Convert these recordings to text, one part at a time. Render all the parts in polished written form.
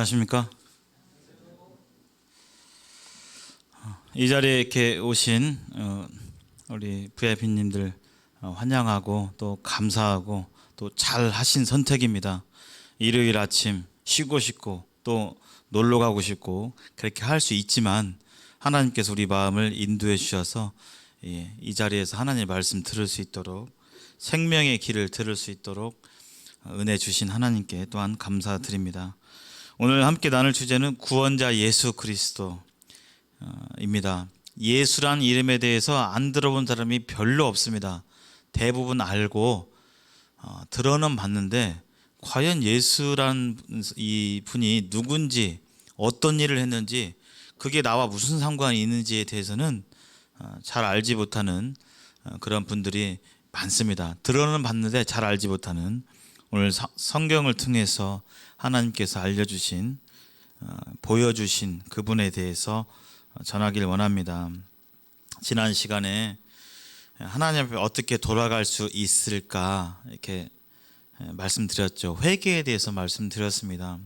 안녕하십니까? 이 자리에 이렇게 오신 우리 VIP님들 환영하고 또 감사하고 또 잘 하신 선택입니다. 일요일 아침 쉬고 싶고 또 놀러 가고 싶고 그렇게 할 수 있지만 하나님께서 우리 마음을 인도해 주셔서 이 자리에서 하나님의 말씀 들을 수 있도록 생명의 길을 들을 수 있도록 은혜 주신 하나님께 또한 감사드립니다. 오늘 함께 나눌 주제는 구원자 예수 그리스도입니다. 예수란 이름에 대해서 안 들어본 사람이 별로 없습니다. 대부분 알고 들어는 봤는데 과연 예수란 이 분이 누군지 어떤 일을 했는지 그게 나와 무슨 상관이 있는지에 대해서는 잘 알지 못하는 그런 분들이 많습니다. 들어는 봤는데 잘 알지 못하는, 오늘 성경을 통해서 하나님께서 알려주신 보여주신 그분에 대해서 전하길 원합니다. 지난 시간에 하나님 앞에 어떻게 돌아갈 수 있을까 이렇게 말씀드렸죠. 회개에 대해서 말씀드렸습니다.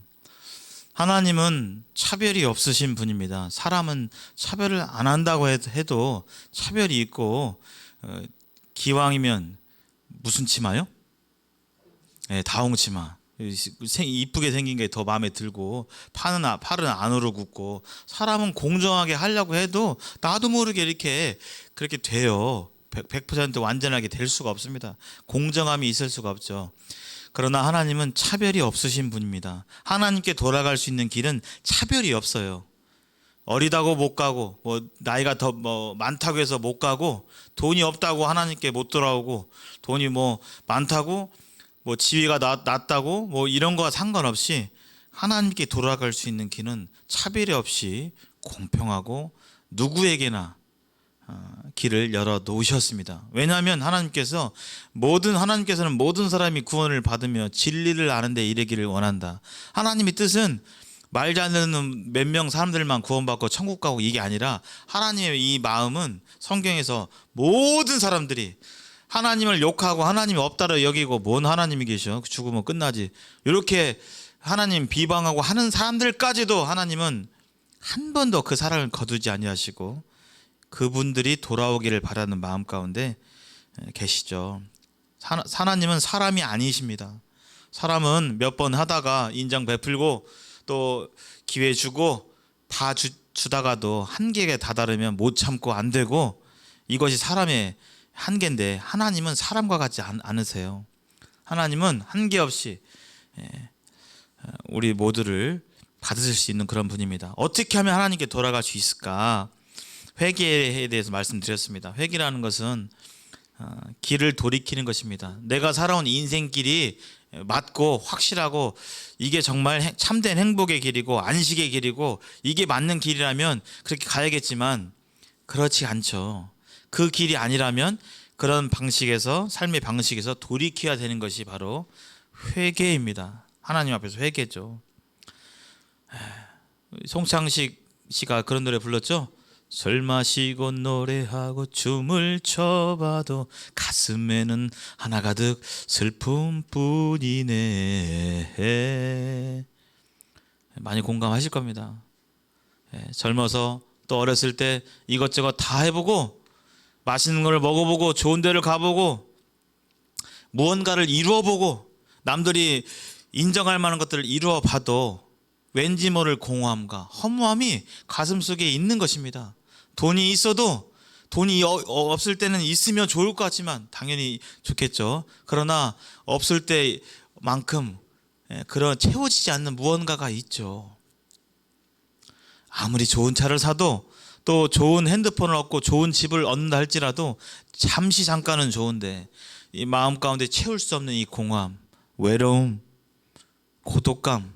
하나님은 차별이 없으신 분입니다. 사람은 차별을 안 한다고 해도 차별이 있고, 기왕이면 무슨 치마요? 네, 다홍치마. 이쁘게 생긴 게 더 마음에 들고 팔은 안으로 굽고, 사람은 공정하게 하려고 해도 나도 모르게 이렇게 그렇게 돼요. 100% 완전하게 될 수가 없습니다. 공정함이 있을 수가 없죠. 그러나 하나님은 차별이 없으신 분입니다. 하나님께 돌아갈 수 있는 길은 차별이 없어요. 어리다고 못 가고, 나이가 더 많다고 해서 못 가고, 돈이 없다고 하나님께 못 돌아오고, 돈이 많다고 지위가 낮다고 이런 거와 상관없이 하나님께 돌아갈 수 있는 길은 차별이 없이 공평하고 누구에게나 길을 열어 놓으셨습니다. 왜냐하면 하나님께서는 모든 사람이 구원을 받으며 진리를 아는 데 이르기를 원한다. 하나님의 뜻은 말지 않는 몇 명 사람들만 구원받고 천국 가고 이게 아니라, 하나님의 이 마음은 성경에서 모든 사람들이 하나님을 욕하고 하나님이 없다고 여기고, 뭔 하나님이 계셔, 죽으면 끝나지, 이렇게 하나님 비방하고 하는 사람들까지도 하나님은 한 번도 그 사랑을 거두지 아니하시고 그분들이 돌아오기를 바라는 마음 가운데 계시죠. 하나님은 사람이 아니십니다. 사람은 몇 번 하다가 인정 베풀고 또 기회 주고 다 주다가도 한계에 다다르면 못 참고 안 되고, 이것이 사람의 한계인데 하나님은 사람과 같지 않으세요. 하나님은 한계 없이 우리 모두를 받으실 수 있는 그런 분입니다. 어떻게 하면 하나님께 돌아갈 수 있을까? 회개에 대해서 말씀드렸습니다. 회개라는 것은 길을 돌이키는 것입니다. 내가 살아온 인생길이 맞고 확실하고 이게 정말 참된 행복의 길이고 안식의 길이고 이게 맞는 길이라면 그렇게 가야겠지만 그렇지 않죠. 그 길이 아니라면 그런 방식에서, 삶의 방식에서 돌이켜야 되는 것이 바로 회개입니다. 하나님 앞에서 회개죠. 송창식 씨가 그런 노래 불렀죠. 술 마시고 노래하고 춤을 춰봐도 가슴에는 하나 가득 슬픔뿐이네. 많이 공감하실 겁니다. 젊어서 또 어렸을 때 이것저것 다 해보고 맛있는 걸 먹어보고 좋은 데를 가보고 무언가를 이루어보고 남들이 인정할 만한 것들을 이루어봐도 왠지 모를 공허함과 허무함이 가슴속에 있는 것입니다. 돈이 있어도, 돈이 없을 때는 있으면 좋을 것 같지만 당연히 좋겠죠. 그러나 없을 때만큼 그런 채워지지 않는 무언가가 있죠. 아무리 좋은 차를 사도 또 좋은 핸드폰을 얻고 좋은 집을 얻는다 할지라도 잠깐은 좋은데 이 마음 가운데 채울 수 없는 이 공허함, 외로움, 고독감,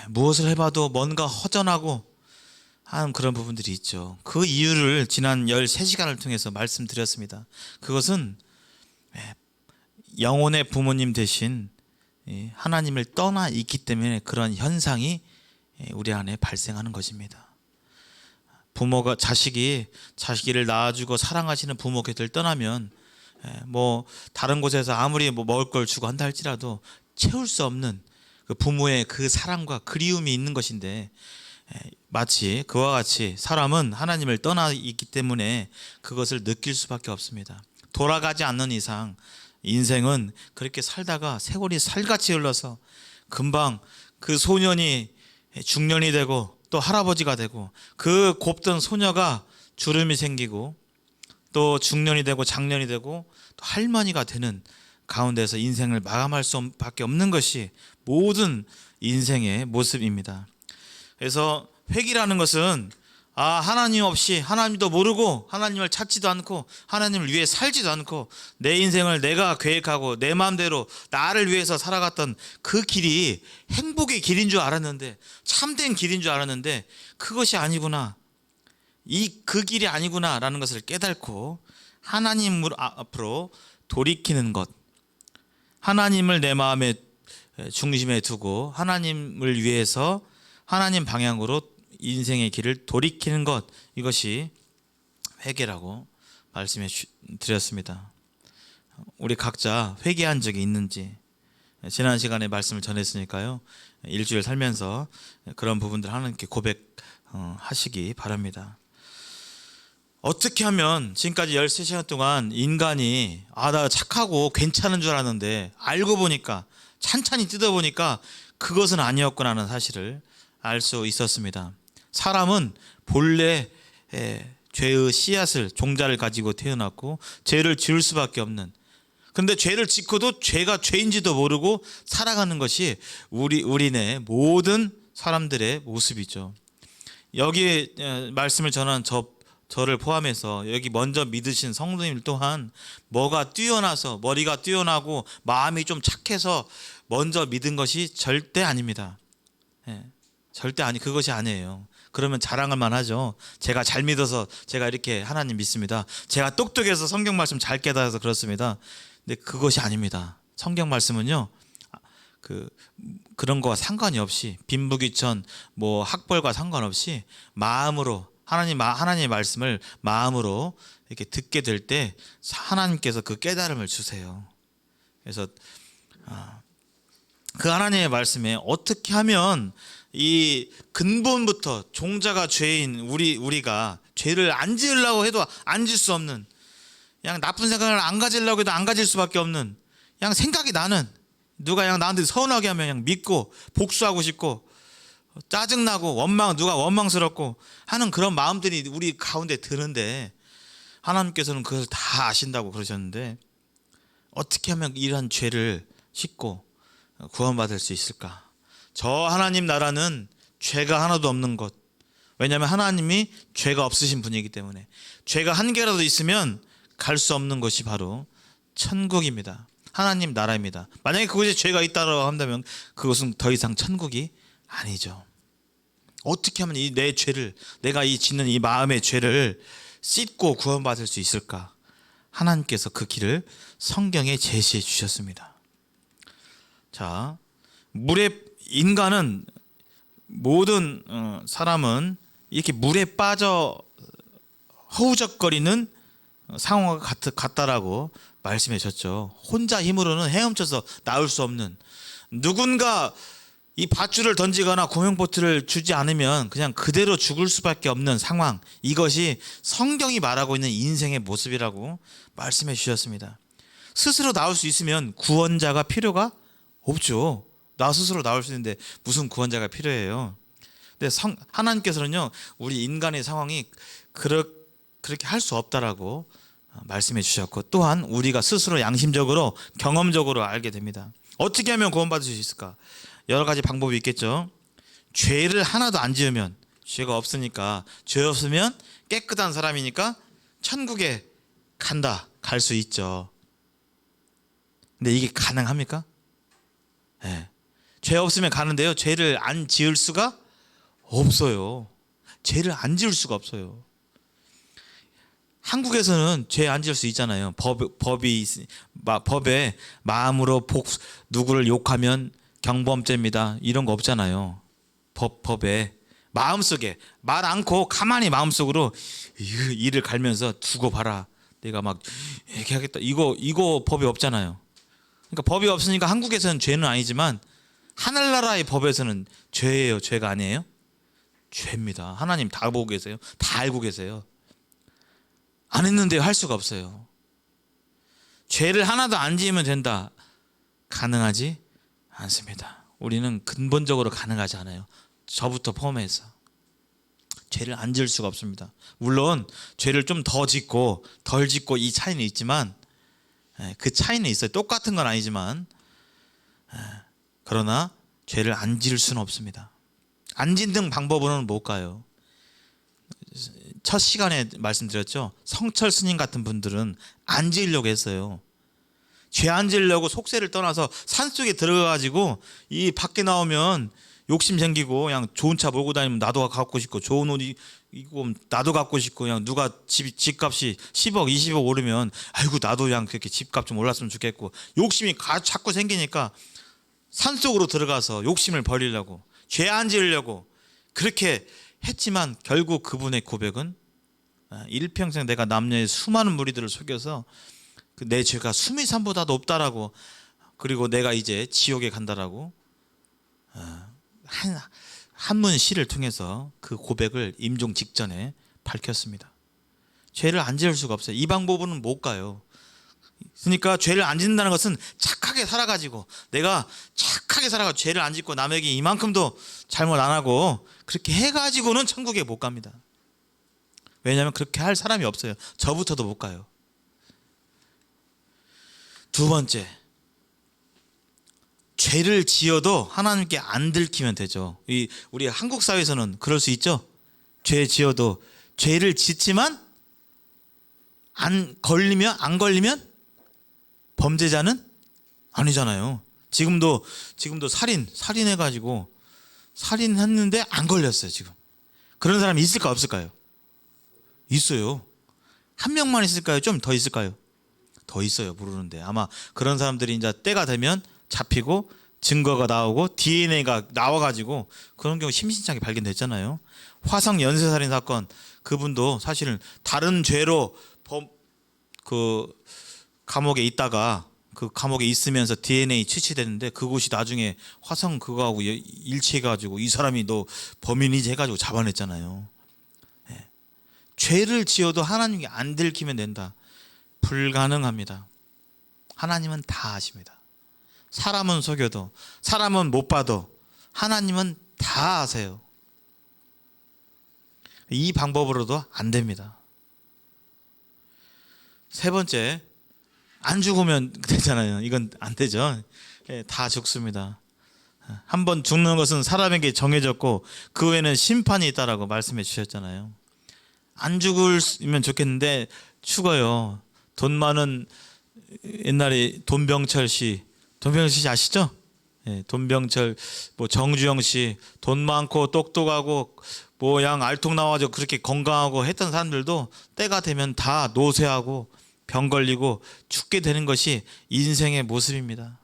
무엇을 해봐도 뭔가 허전하고 하는 그런 부분들이 있죠. 그 이유를 지난 13시간을 통해서 말씀드렸습니다. 그것은 영혼의 부모님 대신 하나님을 떠나 있기 때문에 그런 현상이 우리 안에 발생하는 것입니다. 부모가 자식을 낳아주고 사랑하시는 부모 곁을 떠나면 다른 곳에서 아무리 먹을 걸 주고 한다 할지라도 채울 수 없는 그 부모의 그 사랑과 그리움이 있는 것인데, 마치 그와 같이 사람은 하나님을 떠나 있기 때문에 그것을 느낄 수밖에 없습니다. 돌아가지 않는 이상 인생은 그렇게 살다가 세월이 살같이 흘러서 금방 그 소년이 중년이 되고 또 할아버지가 되고, 그 곱던 소녀가 주름이 생기고 또 중년이 되고 장년이 되고 또 할머니가 되는 가운데서 인생을 마감할 수밖에 없는 것이 모든 인생의 모습입니다. 그래서 회개라는 것은 하나님 없이, 하나님도 모르고 하나님을 찾지도 않고 하나님을 위해 살지도 않고 내 인생을 내가 계획하고 내 마음대로 나를 위해서 살아갔던 그 길이 행복의 길인 줄 알았는데, 참된 길인 줄 알았는데 그것이 아니구나, 그 길이 아니구나라는 것을 깨닫고 하나님 앞으로 돌이키는 것, 하나님을 내 마음의 중심에 두고 하나님을 위해서 하나님 방향으로 인생의 길을 돌이키는 것, 이것이 회개라고 말씀해 드렸습니다. 우리 각자 회개한 적이 있는지, 지난 시간에 말씀을 전했으니까요, 일주일 살면서 그런 부분들 하나님께 고백하시기 바랍니다. 어떻게 하면 지금까지 13시간 동안 인간이 나 착하고 괜찮은 줄 알았는데 알고 보니까, 찬찬히 뜯어보니까 그것은 아니었구나 하는 사실을 알 수 있었습니다. 사람은 본래 죄의 씨앗을, 종자를 가지고 태어났고 죄를 지을 수밖에 없는, 근데 죄를 짓고도 죄가 죄인지도 모르고 살아가는 것이 우리네 모든 사람들의 모습이죠. 여기 말씀을 전한 저를 포함해서 여기 먼저 믿으신 성도님 또한 뭐가 뛰어나서, 머리가 뛰어나고 마음이 좀 착해서 먼저 믿은 것이 절대 아닙니다. 절대 그것이 아니에요. 그러면 자랑을만 하죠. 제가 잘 믿어서 제가 이렇게 하나님 믿습니다. 제가 똑똑해서 성경 말씀 잘 깨달아서 그렇습니다. 근데 그것이 아닙니다. 성경 말씀은요, 그런 거와 상관이 없이, 빈부귀천 학벌과 상관없이 마음으로 하나님의 말씀을 마음으로 이렇게 듣게 될 때 하나님께서 그 깨달음을 주세요. 그래서 그 하나님의 말씀에 어떻게 하면 이 근본부터 종자가 죄인 우리가 죄를 안 지으려고 해도 안 질 수 없는, 그냥 나쁜 생각을 안 가지려고 해도 안 가질 수밖에 없는, 그냥 생각이 나는, 누가 그냥 나한테 서운하게 하면 그냥 믿고 복수하고 싶고 짜증나고 누가 원망스럽고 하는 그런 마음들이 우리 가운데 드는데, 하나님께서는 그것을 다 아신다고 그러셨는데 어떻게 하면 이러한 죄를 씻고 구원받을 수 있을까? 저 하나님 나라는 죄가 하나도 없는 것. 왜냐하면 하나님이 죄가 없으신 분이기 때문에, 죄가 한 개라도 있으면 갈 수 없는 것이 바로 천국입니다. 하나님 나라입니다. 만약에 그곳에 죄가 있다고 한다면 그것은 더 이상 천국이 아니죠. 어떻게 하면 내 죄를, 내가 짓는 이 마음의 죄를 씻고 구원받을 수 있을까? 하나님께서 그 길을 성경에 제시해 주셨습니다. 자, 인간은, 모든 사람은 이렇게 물에 빠져 허우적거리는 상황과 같다라고 말씀해 주셨죠. 혼자 힘으로는 헤엄쳐서 나올 수 없는, 누군가 이 밧줄을 던지거나 고명보트를 주지 않으면 그냥 그대로 죽을 수밖에 없는 상황, 이것이 성경이 말하고 있는 인생의 모습이라고 말씀해 주셨습니다. 스스로 나올 수 있으면 구원자가 필요가 없죠. 나 스스로 나올 수 있는데 무슨 구원자가 필요해요. 근데 하나님께서는요, 우리 인간의 상황이 그렇게 할 수 없다라고 말씀해 주셨고, 또한 우리가 스스로 양심적으로 경험적으로 알게 됩니다. 어떻게 하면 구원받을 수 있을까? 여러 가지 방법이 있겠죠. 죄를 하나도 안 지으면, 죄가 없으니까, 죄 없으면 깨끗한 사람이니까 천국에 갈 수 있죠. 근데 이게 가능합니까? 네. 죄 없으면 가는데요, 죄를 안 지을 수가 없어요. 죄를 안 지을 수가 없어요. 한국에서는 죄 안 지을 수 있잖아요. 법에 마음으로 누구를 욕하면 경범죄입니다, 이런 거 없잖아요. 법에 마음속에 말 않고 가만히 마음속으로 이를 갈면서 두고 봐라, 내가 막 이렇게 하겠다, 이거 법이 없잖아요. 그러니까 법이 없으니까 한국에서는 죄는 아니지만 하늘나라의 법에서는 죄예요, 죄가 아니에요? 죄입니다. 하나님 다 보고 계세요. 다 알고 계세요. 안 했는데 할 수가 없어요. 죄를 하나도 안 지으면 된다. 가능하지 않습니다. 우리는 근본적으로 가능하지 않아요. 저부터 포함해서 죄를 안 지을 수가 없습니다. 물론 죄를 좀 더 짓고 덜 짓고 이 차이는 있지만, 그 차이는 있어요. 똑같은 건 아니지만, 그러나 죄를 안 지을 수는 없습니다. 안 짓는 방법으로는 뭘까요? 첫 시간에 말씀드렸죠. 성철 스님 같은 분들은 안 지으려고 했어요. 죄 안 지으려고 속세를 떠나서 산속에 들어가가지고 이 밖에 나오면 욕심 생기고, 그냥 좋은 차 몰고 다니면 나도 갖고 싶고, 좋은 옷 입고 나도 갖고 싶고, 그냥 누가 집값이 10억 20억 오르면 아이고 나도 그냥 그렇게 집값 좀 올랐으면 좋겠고, 욕심이 자꾸 생기니까 산속으로 들어가서 욕심을 버리려고, 죄 안 지으려고 그렇게 했지만, 결국 그분의 고백은 일평생 내가 남녀의 수많은 무리들을 속여서 내 죄가 수미산보다도 없다라고, 그리고 내가 이제 지옥에 간다라고 한문 시를 통해서 그 고백을 임종 직전에 밝혔습니다. 죄를 안 지을 수가 없어요. 이 방법은 못 가요. 그러니까 죄를 안 짓는다는 것은 착하게 살아가지고, 내가 착하게 살아가지고 죄를 안 짓고 남에게 이만큼도 잘못 안 하고 그렇게 해가지고는 천국에 못 갑니다. 왜냐하면 그렇게 할 사람이 없어요. 저부터도 못 가요. 두 번째, 죄를 지어도 하나님께 안 들키면 되죠. 우리 한국 사회에서는 그럴 수 있죠. 죄 지어도, 죄를 짓지만 안 걸리면 범죄자는 아니잖아요. 지금도 살인해가지고 살인했는데 안 걸렸어요. 지금 그런 사람이 있을까 없을까요? 있어요. 한 명만 있을까요? 좀 더 있을까요? 더 있어요. 모르는데 아마 그런 사람들이 이제 때가 되면 잡히고 증거가 나오고 DNA가 나와가지고, 그런 경우 심심찮게 발견됐잖아요. 화성 연쇄살인 사건, 그분도 사실은 다른 죄로 감옥에 있다가, 그 감옥에 있으면서 DNA 채취됐는데, 그곳이 나중에 화성 그거하고 일치해가지고 이 사람이 너 범인이지 해가지고 잡아냈잖아요. 죄를 지어도 하나님께 안 들키면 된다. 불가능합니다. 하나님은 다 아십니다. 사람은 속여도, 사람은 못 봐도 하나님은 다 아세요. 이 방법으로도 안 됩니다. 세 번째, 안 죽으면 되잖아요. 이건 안 되죠. 다 죽습니다. 한번 죽는 것은 사람에게 정해졌고 그 후에는 심판이 있다라고 말씀해 주셨잖아요. 안 죽으면 좋겠는데 죽어요. 돈 많은, 옛날에 돈병철 씨 아시죠? 돈병철, 정주영 씨, 돈 많고 똑똑하고 양 알통 나와서 그렇게 건강하고 했던 사람들도 때가 되면 다 노쇠하고 병 걸리고 죽게 되는 것이 인생의 모습입니다.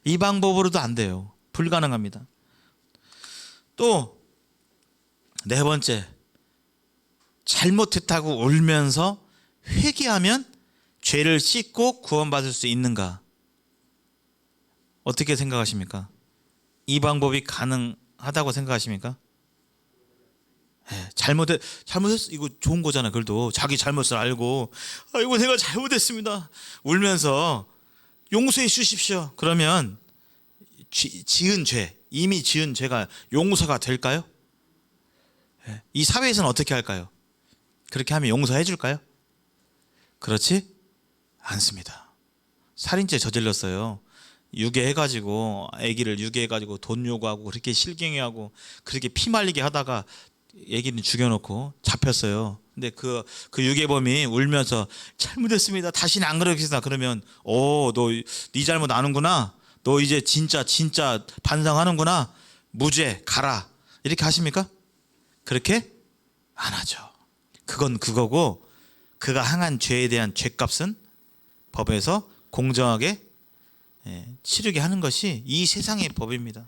이 방법으로도 안 돼요. 불가능합니다. 또 네 번째, 잘못했다고 울면서 회개하면 죄를 씻고 구원받을 수 있는가? 어떻게 생각하십니까? 이 방법이 가능하다고 생각하십니까? 잘못했어. 이거 좋은 거잖아. 그래도 자기 잘못을 알고, 아이고 내가 잘못했습니다, 울면서 용서해 주십시오. 그러면 이미 지은 죄가 용서가 될까요? 이 사회에서는 어떻게 할까요? 그렇게 하면 용서해 줄까요? 그렇지 않습니다. 살인죄 저질렀어요. 유괴해가지고, 아기를 유괴해가지고 돈 요구하고 그렇게 실갱이하고 그렇게 피 말리게 하다가 아기는 죽여놓고 잡혔어요. 근데 그 유괴범이 울면서 잘못했습니다, 다시는 안 그러겠습니다. 그러면 너 네 잘못 아는구나, 너 이제 진짜 반성하는구나, 무죄 가라, 이렇게 하십니까? 그렇게 안 하죠. 그건 그거고, 그가 행한 죄에 대한 죄값은 법에서 공정하게 치르게 하는 것이 이 세상의 법입니다.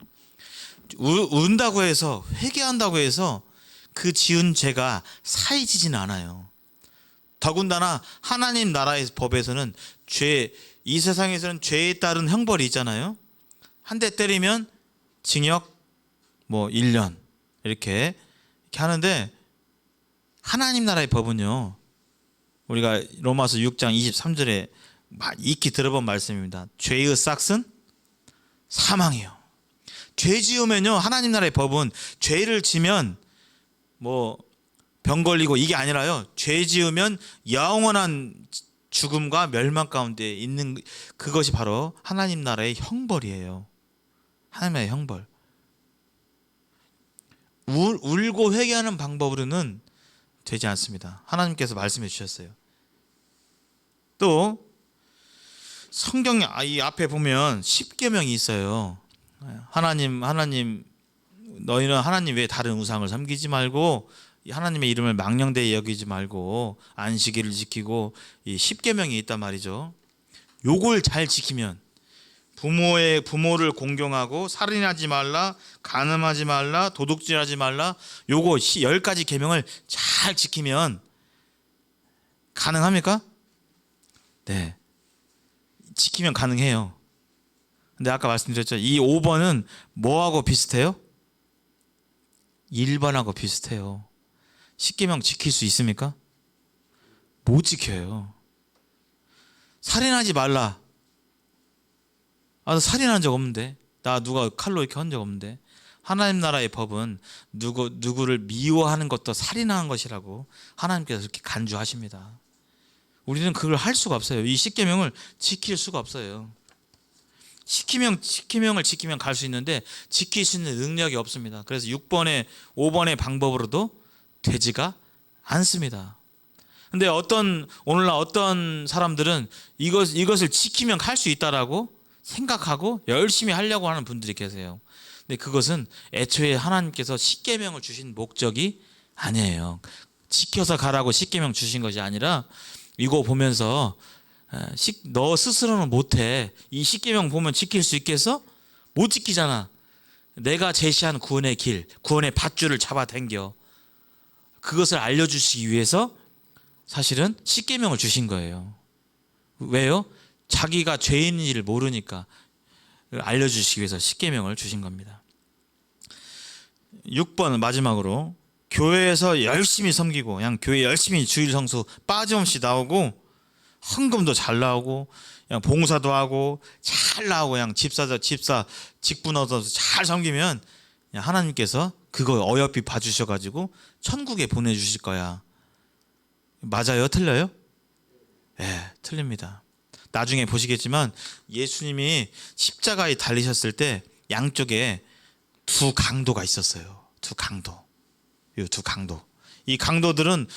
운다고 해서, 회개한다고 해서 그 지은 죄가 사해지지는 않아요. 더군다나 하나님 나라의 법에서는 이 세상에서는 죄에 따른 형벌이 있잖아요. 한 대 때리면 징역 뭐 1년 이렇게 하는데, 하나님 나라의 법은요, 우리가 로마서 6장 23절에 익히 들어본 말씀입니다. 죄의 삭은 사망이요. 죄 지으면요, 하나님 나라의 법은 죄를 지면 뭐 병 걸리고 이게 아니라요, 죄 지으면 영원한 죽음과 멸망 가운데 있는 그것이 바로 하나님 나라의 형벌이에요. 하나님 나라의 형벌. 울고 회개하는 방법으로는 되지 않습니다. 하나님께서 말씀해 주셨어요. 또 성경 이 앞에 보면 십계명이 있어요. 하나님 너희는 하나님 외에 다른 우상을 섬기지 말고 하나님의 이름을 망령되이 여기지 말고 안식일을 지키고, 이 십계명이 있단 말이죠. 요걸 잘 지키면, 부모를 공경하고 살인하지 말라, 간음하지 말라, 도둑질하지 말라, 요거 10가지 계명을 잘 지키면 가능합니까? 네, 지키면 가능해요. 근데 아까 말씀드렸죠, 이 5번은 뭐하고 비슷해요? 1번하고 비슷해요. 십계명 지킬 수 있습니까? 못 지켜요. 살인하지 말라. 나 살인한 적 없는데, 나 누가 칼로 이렇게 한 적 없는데. 하나님 나라의 법은 누구를 미워하는 것도 살인하는 것이라고 하나님께서 그렇게 간주하십니다. 우리는 그걸 할 수가 없어요. 이 십계명을 지킬 수가 없어요. 십계명을 지키면 갈 수 있는데 지킬 수 있는 능력이 없습니다. 그래서 6번의 5번의 방법으로도 되지가 않습니다. 근데 오늘날 어떤 사람들은 이것을 지키면 갈 수 있다라고 생각하고 열심히 하려고 하는 분들이 계세요. 근데 그것은 애초에 하나님께서 십계명을 주신 목적이 아니에요. 지켜서 가라고 십계명 주신 것이 아니라, 이거 보면서 너 스스로는 못해, 이 십계명 보면 지킬 수 있겠어? 못 지키잖아. 내가 제시한 구원의 길, 구원의 밧줄을 잡아당겨. 그것을 알려주시기 위해서 사실은 십계명을 주신 거예요. 왜요? 자기가 죄인인지를 모르니까 알려주시기 위해서 십계명을 주신 겁니다. 6번 마지막으로, 교회에서 열심히 섬기고, 그냥 교회 열심히 주일 성수 빠짐없이 나오고, 헌금도 잘 나오고, 그냥 봉사도 하고 잘 나오고, 그냥 집사 직분 얻어서 잘 섬기면 하나님께서 그거 어여삐 봐주셔가지고 천국에 보내주실 거야. 맞아요? 틀려요? 네, 틀립니다. 나중에 보시겠지만 예수님이 십자가에 달리셨을 때 양쪽에 두 강도가 있었어요. 두 강도. 이 강도들은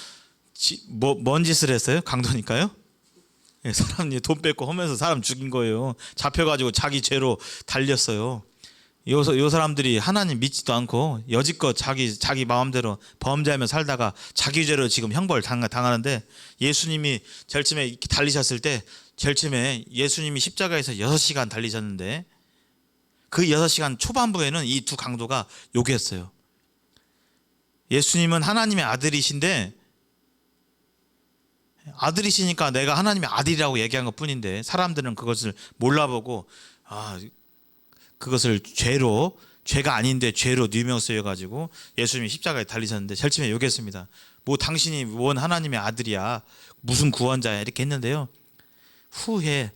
뭔 짓을 했어요? 강도니까요. 사람이 돈 뺏고 하면서 사람 죽인 거예요. 잡혀가지고 자기 죄로 달렸어요. 요 사람들이 하나님 믿지도 않고 여지껏 자기 마음대로 범죄하며 살다가 자기 죄로 지금 형벌 당하는데, 예수님이 제일 처음에 이렇게 달리셨을 때, 제일 처음에 예수님이 십자가에서 6시간 달리셨는데, 그 6시간 초반부에는 이 두 강도가 요구했어요. 예수님은 하나님의 아들이신데, 아들이시니까 내가 하나님의 아들이라고 얘기한 것 뿐인데, 사람들은 그것을 몰라보고 그것을 죄가 아닌데 죄로 뉘명쓰여가지고 예수님이 십자가에 달리셨는데 제일 처음에 요구했습니다. 뭐 당신이 뭔 하나님의 아들이야, 무슨 구원자야, 이렇게 했는데요. 후에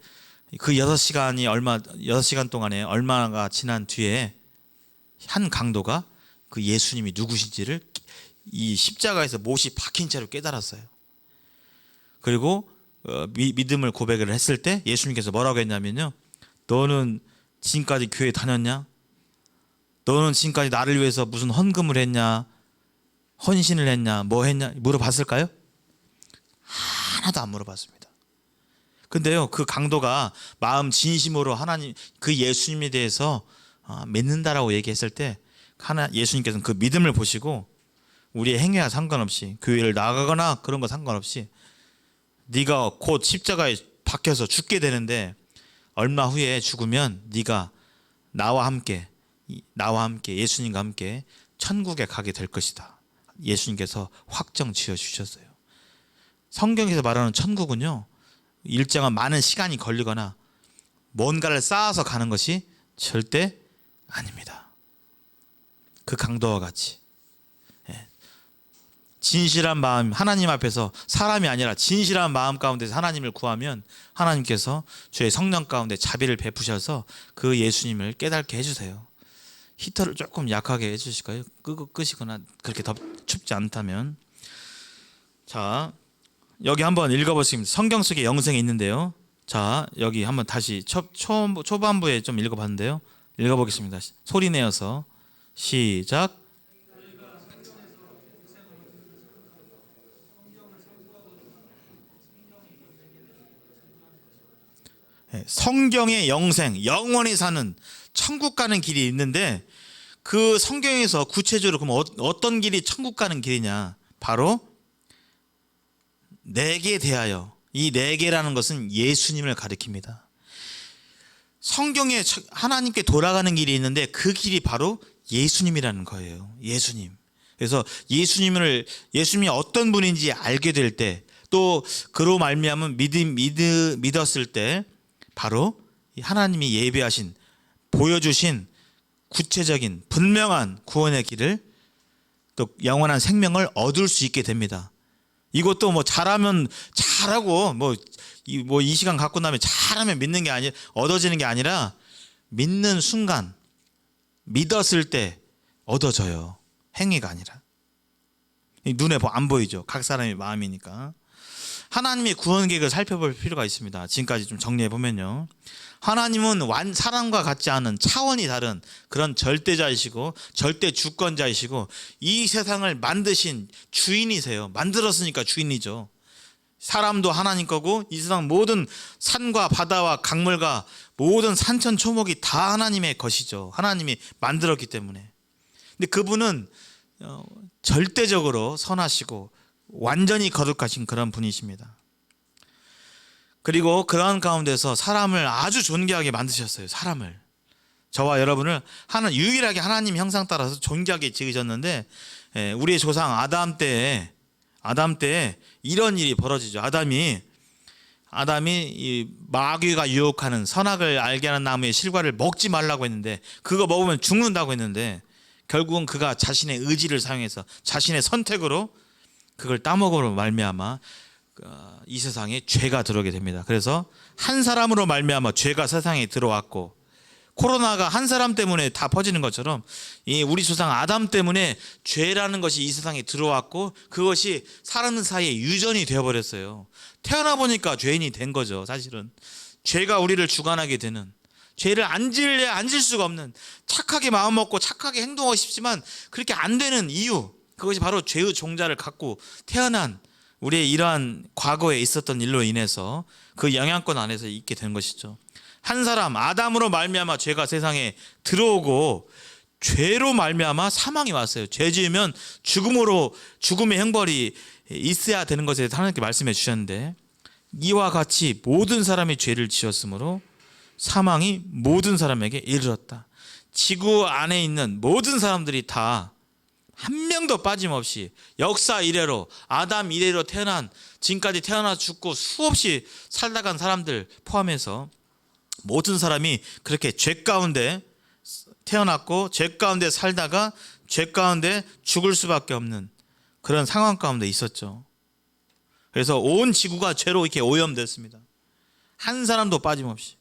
그 6시간 동안에 얼마가 지난 뒤에 한 강도가 그 예수님이 누구신지를 이 십자가에서 못이 박힌 채로 깨달았어요. 그리고 믿음을 고백을 했을 때 예수님께서 뭐라고 했냐면요, 너는 지금까지 교회 다녔냐? 너는 지금까지 나를 위해서 무슨 헌금을 했냐? 헌신을 했냐? 뭐 했냐? 물어봤을까요? 하나도 안 물어봤습니다. 근데요, 그 강도가 마음 진심으로 하나님, 그 예수님에 대해서 믿는다라고 얘기했을 때, 예수님께서는 그 믿음을 보시고 우리의 행위와 상관없이, 교회를 나가거나 그런 거 상관없이, 네가 곧 십자가에 박혀서 죽게 되는데 얼마 후에 죽으면 네가 나와 함께 예수님과 함께 천국에 가게 될 것이다. 예수님께서 확정 지어 주셨어요. 성경에서 말하는 천국은요, 일정한 많은 시간이 걸리거나 뭔가를 쌓아서 가는 것이 절대 아닙니다. 그 강도와 같이 진실한 마음, 하나님 앞에서 사람이 아니라 진실한 마음 가운데서 하나님을 구하면 하나님께서 주의 성령 가운데 자비를 베푸셔서 그 예수님을 깨닫게 해주세요. 히터를 조금 약하게 해주실까요? 끄시거나 그렇게 더 춥지 않다면. 자, 여기 한번 읽어보겠습니다. 성경 속에 영생이 있는데요. 자, 여기 한번 다시 초반부에 좀 읽어봤는데요. 읽어보겠습니다. 소리 내어서 시작. 성경의 영생, 영원히 사는 천국 가는 길이 있는데 그 성경에서 구체적으로 그럼 어떤 길이 천국 가는 길이냐? 바로 내게 대하여. 이 내게라는 것은 예수님을 가리킵니다. 성경에 하나님께 돌아가는 길이 있는데 그 길이 바로 예수님이라는 거예요. 예수님. 그래서 예수님이 어떤 분인지 알게 될 때, 또 그로 말미암아 믿었을 때 바로 하나님이 예비하신, 보여주신 구체적인 분명한 구원의 길을, 또 영원한 생명을 얻을 수 있게 됩니다. 이것도 뭐 잘하면 잘하고 이 시간 갖고 나면 잘하면 믿는 게 아니라, 얻어지는 게 아니라 믿는 순간, 믿었을 때 얻어져요. 행위가 아니라. 눈에 안 보이죠. 각 사람의 마음이니까. 하나님의 구원 계획을 살펴볼 필요가 있습니다. 지금까지 좀 정리해 보면요, 하나님은 사람과 같지 않은 차원이 다른 그런 절대자이시고 절대 주권자이시고 이 세상을 만드신 주인이세요. 만들었으니까 주인이죠. 사람도 하나님 거고 이 세상 모든 산과 바다와 강물과 모든 산천 초목이 다 하나님의 것이죠. 하나님이 만들었기 때문에. 근데 그분은 절대적으로 선하시고 완전히 거룩하신 그런 분이십니다. 그리고 그러한 가운데서 사람을 아주 존귀하게 만드셨어요. 사람을, 저와 여러분을 유일하게 하나님 형상 따라서 존귀하게 지으셨는데, 우리의 조상 아담 때에 이런 일이 벌어지죠. 아담이 이 마귀가 유혹하는 선악을 알게 하는 나무의 실과를 먹지 말라고 했는데, 그거 먹으면 죽는다고 했는데, 결국은 그가 자신의 의지를 사용해서 자신의 선택으로 그걸 따먹으로 말미암아 이 세상에 죄가 들어오게 됩니다. 그래서 한 사람으로 말미암아 죄가 세상에 들어왔고, 코로나가 한 사람 때문에 다 퍼지는 것처럼 우리 조상 아담 때문에 죄라는 것이 이 세상에 들어왔고, 그것이 사람 사이에 유전이 되어버렸어요. 태어나 보니까 죄인이 된 거죠. 사실은 죄가 우리를 주관하게 되는, 죄를 안 질 수가 없는, 착하게 마음 먹고 착하게 행동하고 싶지만 그렇게 안 되는 이유, 그것이 바로 죄의 종자를 갖고 태어난 우리의 이러한 과거에 있었던 일로 인해서 그 영향권 안에서 있게 된 것이죠. 한 사람 아담으로 말미암아 죄가 세상에 들어오고, 죄로 말미암아 사망이 왔어요. 죄 지으면 죽음의 형벌이 있어야 되는 것에 대해서 하나님께 말씀해 주셨는데, 이와 같이 모든 사람이 죄를 지었으므로 사망이 모든 사람에게 이르렀다. 지구 안에 있는 모든 사람들이 다 한 명도 빠짐없이 역사 이래로, 아담 이래로 태어난, 지금까지 태어나 죽고 수없이 살다간 사람들 포함해서 모든 사람이 그렇게 죄 가운데 태어났고 죄 가운데 살다가 죄 가운데 죽을 수밖에 없는 그런 상황 가운데 있었죠. 그래서 온 지구가 죄로 이렇게 오염됐습니다. 한 사람도 빠짐없이.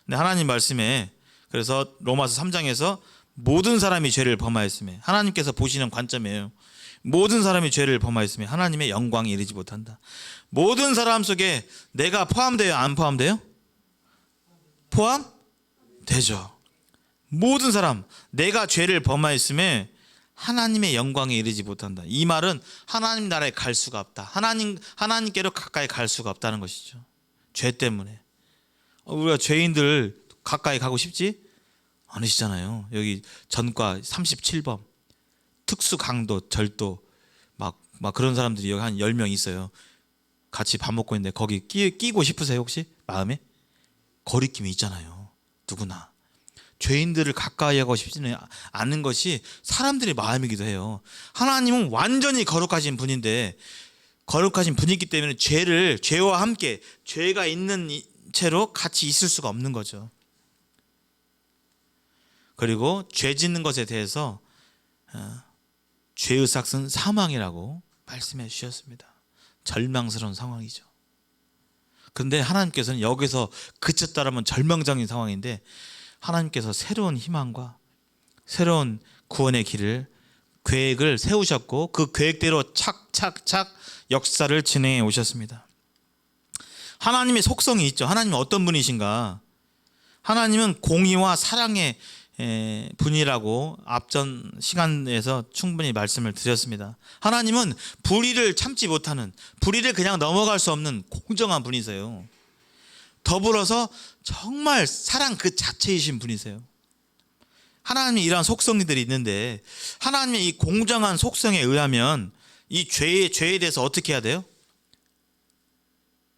근데 하나님 말씀에, 그래서 로마서 3장에서 모든 사람이 죄를 범하였으며, 하나님께서 보시는 관점이에요. 모든 사람이 죄를 범하였으며 하나님의 영광에 이르지 못한다. 모든 사람 속에 내가 포함돼요? 안 포함돼요? 포함되죠. 모든 사람, 내가 죄를 범하였으며 하나님의 영광에 이르지 못한다. 이 말은 하나님 나라에 갈 수가 없다. 하나님께로 가까이 갈 수가 없다는 것이죠. 죄 때문에. 우리가 죄인들 가까이 가고 싶지 않으시잖아요. 여기 전과 37번 특수 강도 절도 막 그런 사람들이 여기 한 10명 있어요. 같이 밥 먹고 있는데 거기 끼고 싶으세요? 혹시 마음에? 거리낌이 있잖아요. 누구나. 죄인들을 가까이 하고 싶지는 않은 것이 사람들의 마음이기도 해요. 하나님은 완전히 거룩하신 분인데, 거룩하신 분이기 때문에 죄와 함께, 죄가 있는 채로 같이 있을 수가 없는 거죠. 그리고 죄 짓는 것에 대해서 죄의 삭은 사망이라고 말씀해 주셨습니다. 절망스러운 상황이죠. 그런데 하나님께서는 여기서 그쳤다라면 절망적인 상황인데 하나님께서 새로운 희망과 새로운 구원의 길을 계획을 세우셨고 그 계획대로 착착착 역사를 진행해 오셨습니다. 하나님의 속성이 있죠. 하나님은 어떤 분이신가? 하나님은 공의와 사랑의 분이라고 앞전 시간에서 충분히 말씀을 드렸습니다. 하나님은 불의를 참지 못하는, 불의를 그냥 넘어갈 수 없는 공정한 분이세요. 더불어서 정말 사랑 그 자체이신 분이세요. 하나님이 이러한 속성들이 있는데 하나님의 이 공정한 속성에 의하면 이 죄에 대해서 어떻게 해야 돼요?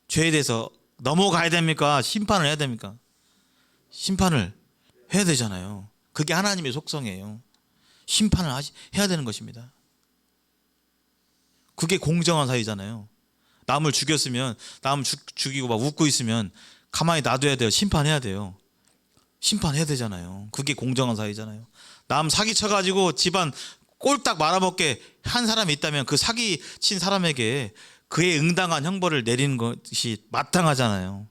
죄에 대해서 넘어가야 됩니까? 심판을 해야 됩니까? 심판을 해야 되잖아요. 그게 하나님의 속성이에요. 심판을 해야 되는 것입니다. 그게 공정한 사회잖아요. 남을 죽였으면 남을 죽이고 막 웃고 있으면 가만히 놔둬야 돼요. 심판해야 돼요. 심판해야 되잖아요. 그게 공정한 사회잖아요. 남 사기쳐가지고 집안 꼴딱 말아먹게 한 사람이 있다면 그 사기친 사람에게 그에 응당한 형벌을 내리는 것이 마땅하잖아요.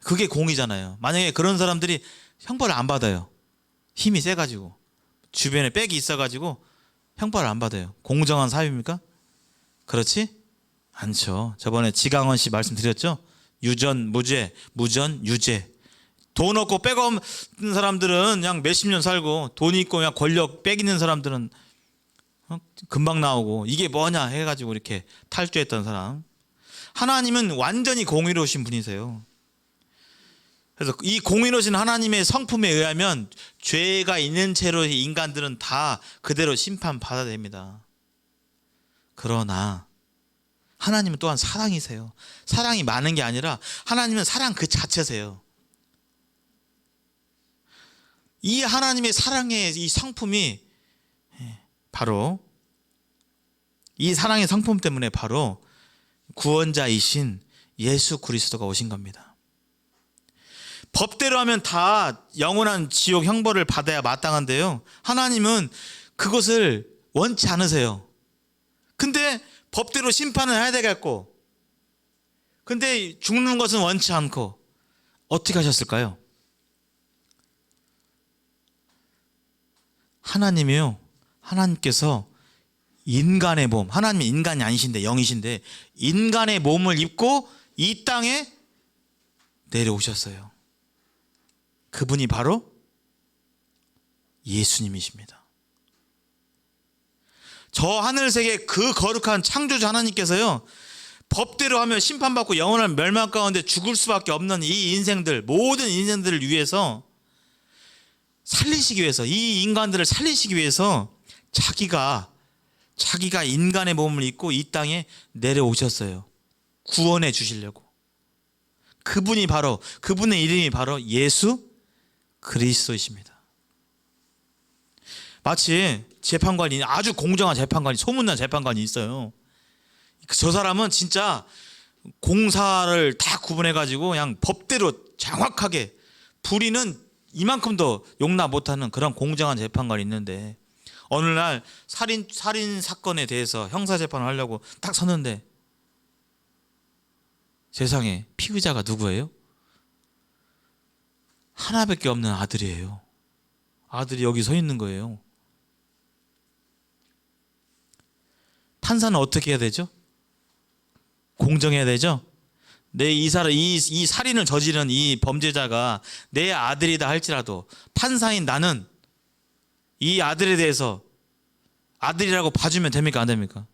그게 공이잖아요. 만약에 그런 사람들이 형벌을 안 받아요. 힘이 세가지고 주변에 백이 있어가지고 형벌을 안 받아요. 공정한 사회입니까? 그렇지 않죠. 저번에 지강원 씨 말씀드렸죠. 유전 무죄, 무전 유죄. 돈 없고 백 없는 사람들은 그냥 몇십 년 살고 돈 있고 그냥 권력 백 있는 사람들은 금방 나오고 이게 뭐냐 해가지고 이렇게 탈주했던 사람. 하나님은 완전히 공의로우신 분이세요. 그래서 이 공의로우신 하나님의 성품에 의하면 죄가 있는 채로 인간들은 다 그대로 심판받아야 됩니다. 그러나 하나님은 또한 사랑이세요. 사랑이 많은 게 아니라 하나님은 사랑 그 자체세요. 이 하나님의 사랑의 이 성품이 바로 이 사랑의 성품 때문에 바로 구원자이신 예수 그리스도가 오신 겁니다. 법대로 하면 다 영원한 지옥 형벌을 받아야 마땅한데요. 하나님은 그것을 원치 않으세요. 근데 법대로 심판을 해야 되겠고, 근데 죽는 것은 원치 않고 어떻게 하셨을까요? 하나님이요. 하나님께서 인간의 몸, 하나님이 인간이 아니신데 영이신데 인간의 몸을 입고 이 땅에 내려오셨어요. 그분이 바로 예수님이십니다. 저 하늘세계 그 거룩한 창조주 하나님께서요, 법대로 하면 심판받고 영원한 멸망 가운데 죽을 수밖에 없는 이 인생들, 모든 인생들을 위해서 살리시기 위해서, 이 인간들을 살리시기 위해서 자기가 인간의 몸을 입고 이 땅에 내려오셨어요. 구원해 주시려고. 그분의 이름이 바로 예수 그리스도이십니다. 마치 재판관이, 아주 공정한 재판관이, 소문난 재판관이 있어요. 저 사람은 진짜 공사를 다 구분해가지고 그냥 법대로 정확하게, 불의는 이만큼도 용납 못하는 그런 공정한 재판관이 있는데 어느 날 살인 사건에 대해서 형사 재판을 하려고 딱 섰는데 세상에 피의자가 누구예요? 하나밖에 없는 아들이에요. 아들이 여기 서 있는 거예요. 판사는 어떻게 해야 되죠? 공정해야 되죠? 이 살인을 저지른 이 범죄자가 내 아들이다 할지라도 판사인 나는 이 아들에 대해서 아들이라고 봐주면 됩니까? 안 됩니까?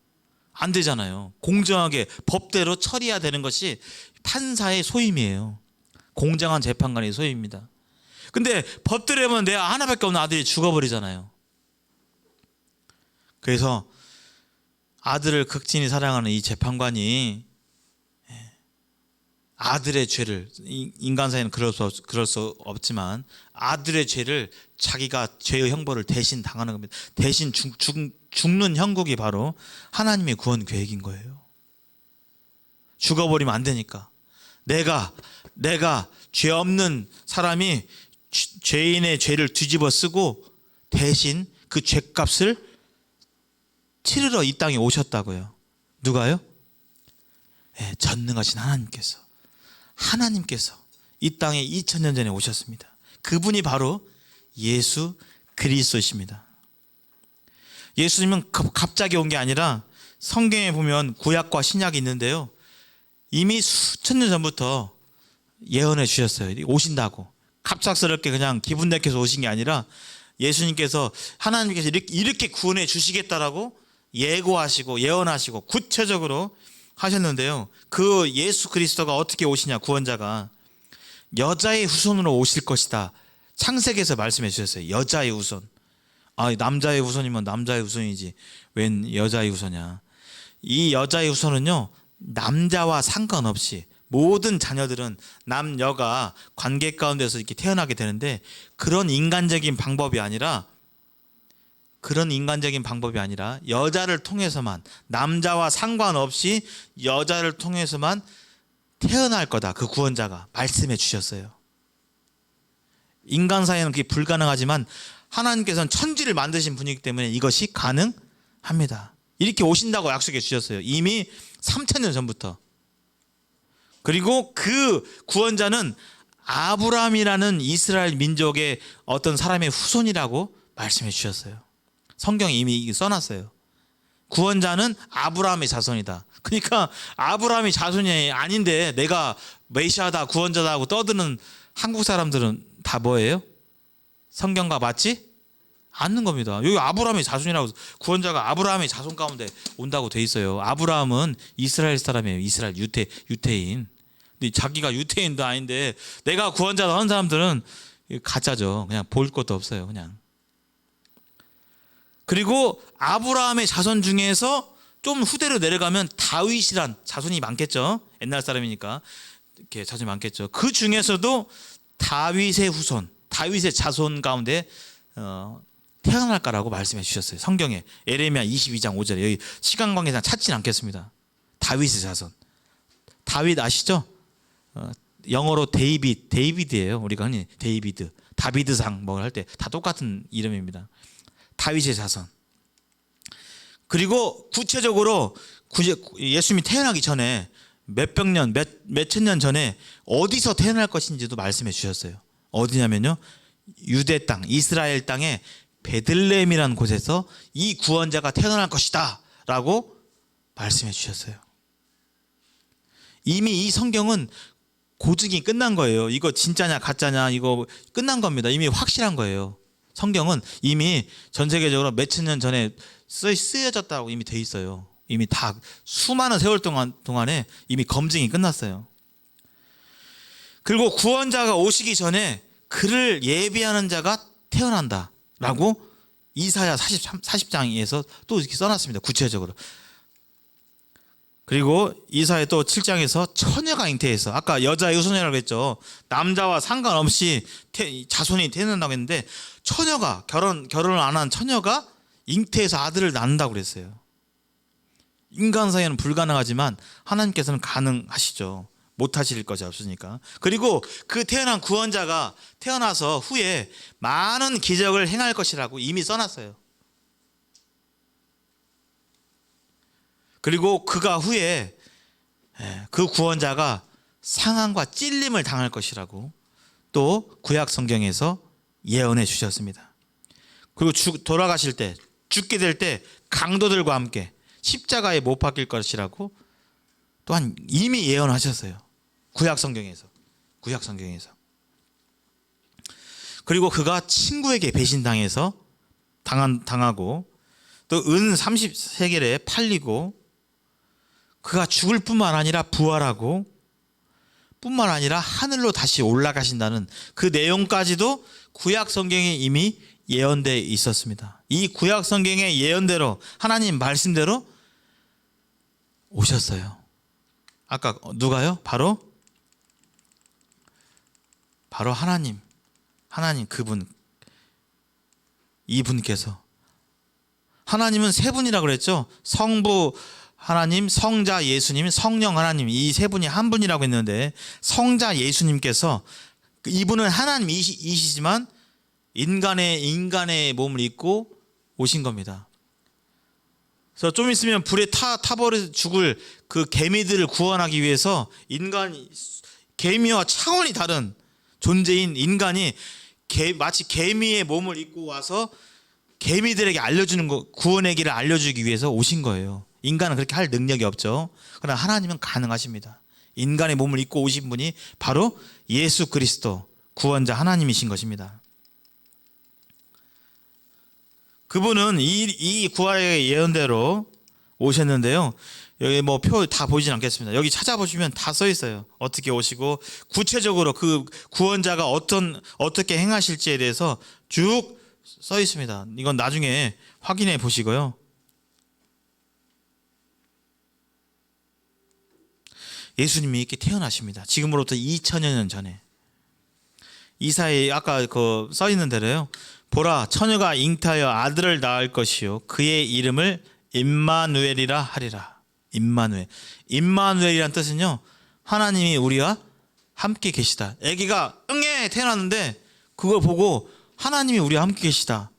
안 되잖아요. 공정하게 법대로 처리해야 되는 것이 판사의 소임이에요. 공정한 재판관의 소임입니다. 근데 법대로 하면 내 하나밖에 없는 아들이 죽어버리잖아요. 그래서 아들을 극진히 사랑하는 이 재판관이 아들의 죄를, 인간 사이는 그럴 수 없지만 아들의 죄를 자기가 죄의 형벌을 대신 당하는 겁니다. 대신 죽는 형국이 바로 하나님의 구원 계획인 거예요. 죽어버리면 안 되니까. 내가 죄 없는 사람이 죄인의 죄를 뒤집어 쓰고 대신 그 죄값을 치르러 이 땅에 오셨다고요. 누가요? 네, 전능하신 하나님께서 이 땅에 2000년 전에 오셨습니다. 그분이 바로 예수 그리스도십니다. 예수님은 갑자기 온 게 아니라 성경에 보면 구약과 신약이 있는데요, 이미 수천 년 전부터 예언해 주셨어요. 오신다고. 갑작스럽게 그냥 기분 내켜서 오신 게 아니라 예수님께서, 하나님께서 이렇게 구원해 주시겠다라고 예고하시고 예언하시고 구체적으로 하셨는데요, 그 예수 그리스도가 어떻게 오시냐, 구원자가 여자의 후손으로 오실 것이다. 창세기에서 말씀해 주셨어요. 여자의 후손. 남자의 후손이면 남자의 후손이지 웬 여자의 후손이야. 이 여자의 후손은요, 남자와 상관없이 모든 자녀들은 남녀가 관계 가운데서 이렇게 태어나게 되는데, 그런 인간적인 방법이 아니라 여자를 통해서만, 남자와 상관없이 여자를 통해서만 태어날 거다. 그 구원자가 말씀해 주셨어요. 인간 사이에는 그게 불가능하지만 하나님께서는 천지를 만드신 분이기 때문에 이것이 가능합니다. 이렇게 오신다고 약속해 주셨어요. 이미 3000년 전부터. 그리고 그 구원자는 아브라함이라는 이스라엘 민족의 어떤 사람의 후손이라고 말씀해 주셨어요. 성경에 이미 써놨어요. 구원자는 아브라함의 자손이다. 그러니까 아브라함이 자손이 아닌데 내가 메시아다, 구원자다 하고 떠드는 한국 사람들은 다 뭐예요? 성경과 맞지 않는 겁니다. 여기 아브라함의 자손이라고, 구원자가 아브라함의 자손 가운데 온다고 돼 있어요. 아브라함은 이스라엘 사람이에요. 이스라엘 유태인. 근데 자기가 유태인도 아닌데 내가 구원자다 하는 사람들은 가짜죠. 그냥 볼 것도 없어요. 그냥. 그리고 아브라함의 자손 중에서 좀 후대로 내려가면 다윗이란 자손이 많겠죠. 옛날 사람이니까 이렇게 자손이 많겠죠. 그 중에서도 다윗의 후손, 다윗의 자손 가운데 태어날 거라고 말씀해 주셨어요. 성경에 예레미야 22장 5절에. 여기 시간 관계상 찾지는 않겠습니다. 다윗의 자손. 다윗 아시죠? 영어로 데이비드예요. 우리가 흔히 데이비드, 다비드상 뭐 할 때 다 똑같은 이름입니다. 다윗의 자손. 그리고 구체적으로 예수님이 태어나기 전에 몇천 년 전에 어디서 태어날 것인지도 말씀해 주셨어요. 어디냐면요, 유대 땅, 이스라엘 땅의 베들레헴이라는 곳에서 이 구원자가 태어날 것이다 라고 말씀해 주셨어요. 이미 이 성경은 고증이 끝난 거예요. 이거 진짜냐 가짜냐 이거 끝난 겁니다. 이미 확실한 거예요. 성경은 이미 전 세계적으로 몇천 년 전에 쓰여졌다고 이미 돼 있어요. 이미 다 수많은 세월 동안에 이미 검증이 끝났어요. 그리고 구원자가 오시기 전에 그를 예비하는 자가 태어난다 라고 이사야 40장에서 또 이렇게 써놨습니다. 구체적으로. 그리고 이사야 또 7장에서 처녀가 잉태해서, 아까 여자의 후손이라고 했죠. 남자와 상관없이 자손이 태어난다고 했는데, 처녀가 결혼을 안 한 처녀가 잉태해서 아들을 낳는다고 그랬어요. 인간 사이에는 불가능하지만 하나님께서는 가능하시죠. 못하실 것이 없으니까. 그리고 그 태어난 구원자가 태어나서 후에 많은 기적을 행할 것이라고 이미 써놨어요. 그리고 그가 후에 그 구원자가 상함과 찔림을 당할 것이라고 또 구약 성경에서 예언해 주셨습니다. 그리고 돌아가실 때, 죽게 될 때 강도들과 함께 십자가에 못 박힐 것이라고 또한 이미 예언하셨어요. 구약 성경에서. 그리고 그가 친구에게 배신당해서 당하고 또 은 30세겔에 팔리고, 그가 죽을 뿐만 아니라 부활하고 뿐만 아니라 하늘로 다시 올라가신다는 그 내용까지도 구약 성경에 이미 예언되어 있었습니다. 이 구약 성경의 예언대로, 하나님 말씀대로 오셨어요. 아까 누가요? 바로 하나님 그분, 이분께서. 하나님은 세 분이라고 그랬죠. 성부 하나님, 성자 예수님, 성령 하나님, 이 세 분이 한 분이라고 했는데, 성자 예수님께서 이분은 하나님이시지만 인간의 몸을 입고 오신 겁니다. 그래서 좀 있으면 불에 타버려 죽을 그 개미들을 구원하기 위해서 개미와 차원이 다른 존재인 인간이 마치 개미의 몸을 입고 와서 개미들에게 알려주는 거, 구원의 길을 알려주기 위해서 오신 거예요. 인간은 그렇게 할 능력이 없죠. 그러나 하나님은 가능하십니다. 인간의 몸을 입고 오신 분이 바로 예수 그리스도 구원자 하나님이신 것입니다. 그분은 이 구원의 예언대로 오셨는데요. 여기 뭐 표 다 보이진 않겠습니다. 여기 찾아보시면 다 써 있어요. 어떻게 오시고 구체적으로 그 구원자가 어떻게 행하실지에 대해서 쭉 써 있습니다. 이건 나중에 확인해 보시고요. 예수님이 이렇게 태어나십니다. 지금으로부터 2000여 년 전에. 이사야 아까 그 써 있는 대로요. 보라, 처녀가 잉타하여 아들을 낳을 것이요 그의 이름을 임마누엘이라 하리라. 임마누엘이란 뜻은요, 하나님이 우리와 함께 계시다. 아기가 응애 태어났는데 그걸 보고 하나님이 우리와 함께 계시다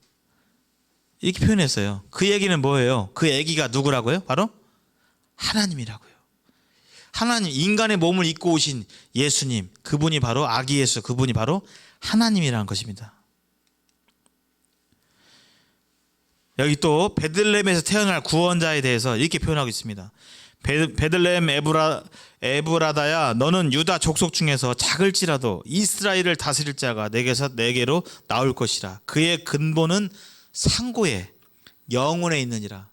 이렇게 표현했어요. 그 얘기는 뭐예요? 그 아기가 누구라고요? 바로 하나님이라고요. 하나님, 인간의 몸을 입고 오신 예수님, 그분이 바로 아기 예수, 그분이 바로 하나님이라는 것입니다. 여기 또 베들레헴에서 태어날 구원자에 대해서 이렇게 표현하고 있습니다. 베들레헴 에브라다야, 너는 유다 족속 중에서 작을지라도 이스라엘을 다스릴 자가 내게로 나올 것이라. 그의 근본은 상고에 영원에 있느니라.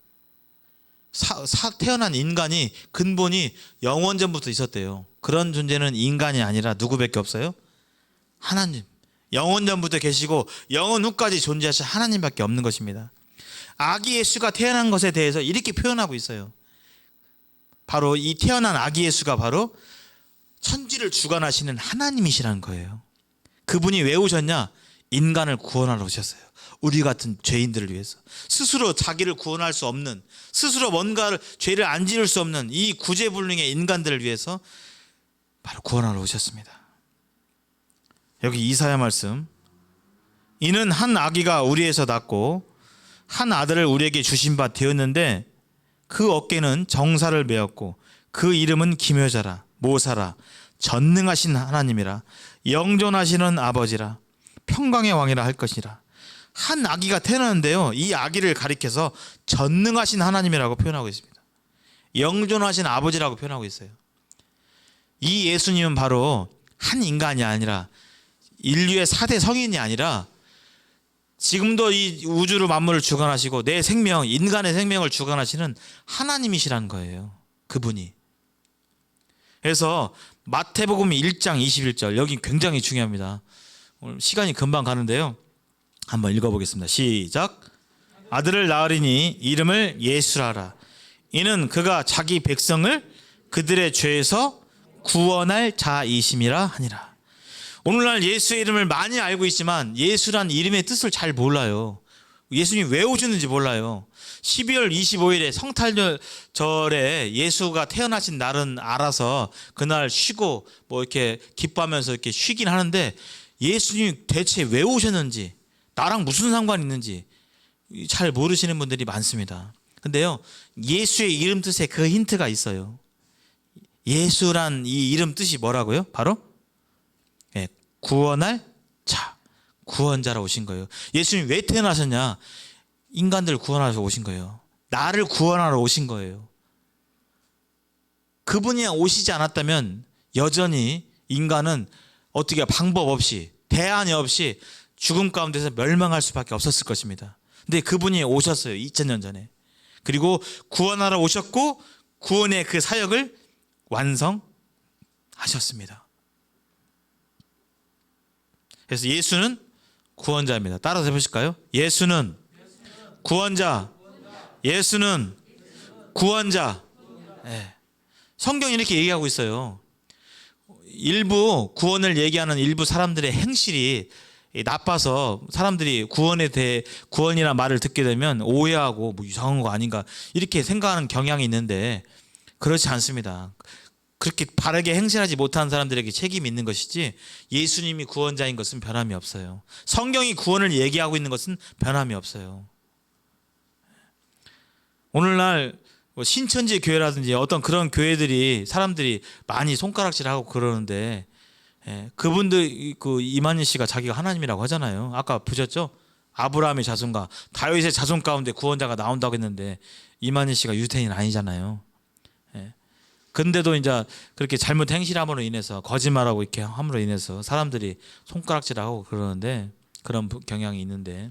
태어난 인간이 근본이 영원전부터 있었대요. 그런 존재는 인간이 아니라 누구밖에 없어요? 하나님. 영원전부터 계시고 영원 후까지 존재하신 하나님밖에 없는 것입니다. 아기 예수가 태어난 것에 대해서 이렇게 표현하고 있어요. 바로 이 태어난 아기 예수가 바로 천지를 주관하시는 하나님이시라는 거예요. 그분이 왜 오셨냐? 인간을 구원하러 오셨어요. 우리 같은 죄인들을 위해서. 스스로 자기를 구원할 수 없는, 스스로 뭔가를 죄를 안 지을 수 없는 이 구제불능의 인간들을 위해서 바로 구원하러 오셨습니다. 여기 이사야 말씀, 이는 한 아기가 우리에서 낳고 한 아들을 우리에게 주신 바 되었는데 그 어깨는 정사를 메었고 그 이름은 기묘자라, 모사라, 전능하신 하나님이라, 영존하시는 아버지라, 평강의 왕이라 할 것이라. 한 아기가 태어났는데요, 이 아기를 가리켜서 전능하신 하나님이라고 표현하고 있습니다. 영존하신 아버지라고 표현하고 있어요. 이 예수님은 바로 한 인간이 아니라 인류의 4대 성인이 아니라 지금도 이 우주를 만물을 주관하시고 내 생명, 인간의 생명을 주관하시는 하나님이시라는 거예요. 그분이. 그래서 마태복음 1장 21절, 여기 굉장히 중요합니다. 오늘 시간이 금방 가는데요, 한번 읽어보겠습니다. 시작. 아들을 낳으리니 이름을 예수라 하라. 이는 그가 자기 백성을 그들의 죄에서 구원할 자이심이라 하니라. 오늘날 예수의 이름을 많이 알고 있지만 예수란 이름의 뜻을 잘 몰라요. 예수님이 왜 오셨는지 몰라요. 12월 25일에 성탄절에 예수가 태어나신 날은 알아서 그날 쉬고 뭐 이렇게 기뻐하면서 이렇게 쉬긴 하는데, 예수님이 대체 왜 오셨는지, 나랑 무슨 상관이 있는지 잘 모르시는 분들이 많습니다. 근데요, 예수의 이름 뜻에 그 힌트가 있어요. 예수란 이 이름 뜻이 뭐라고요? 바로 구원할 자, 구원자로 오신 거예요. 예수님이 왜 태어나셨냐? 인간들을 구원하러 오신 거예요. 나를 구원하러 오신 거예요. 그분이 오시지 않았다면 여전히 인간은 어떻게 방법 없이, 대안이 없이 죽음 가운데서 멸망할 수밖에 없었을 것입니다. 근데 그분이 오셨어요. 2000년 전에. 그리고 구원하러 오셨고 구원의 그 사역을 완성하셨습니다. 그래서 예수는 구원자입니다. 따라서 해보실까요? 예수는 구원자. 예수는 구원자. 네. 성경이 이렇게 얘기하고 있어요. 일부 구원을 얘기하는 일부 사람들의 행실이 나빠서 사람들이 구원에 대해, 구원이라는 말을 듣게 되면 오해하고 뭐 이상한 거 아닌가 이렇게 생각하는 경향이 있는데 그렇지 않습니다. 그렇게 바르게 행실하지 못한 사람들에게 책임이 있는 것이지 예수님이 구원자인 것은 변함이 없어요. 성경이 구원을 얘기하고 있는 것은 변함이 없어요. 오늘날 신천지 교회라든지 어떤 그런 교회들이 사람들이 많이 손가락질하고 그러는데, 그분들 그 이만희 씨가 자기가 하나님이라고 하잖아요. 아까 보셨죠? 아브라함의 자손과 다윗의 자손 가운데 구원자가 나온다고 했는데 이만희 씨가 유대인 아니잖아요. 근데도 이제 그렇게 잘못 행실함으로 인해서, 거짓말하고 이렇게 함으로 인해서 사람들이 손가락질하고 그러는데, 그런 경향이 있는데,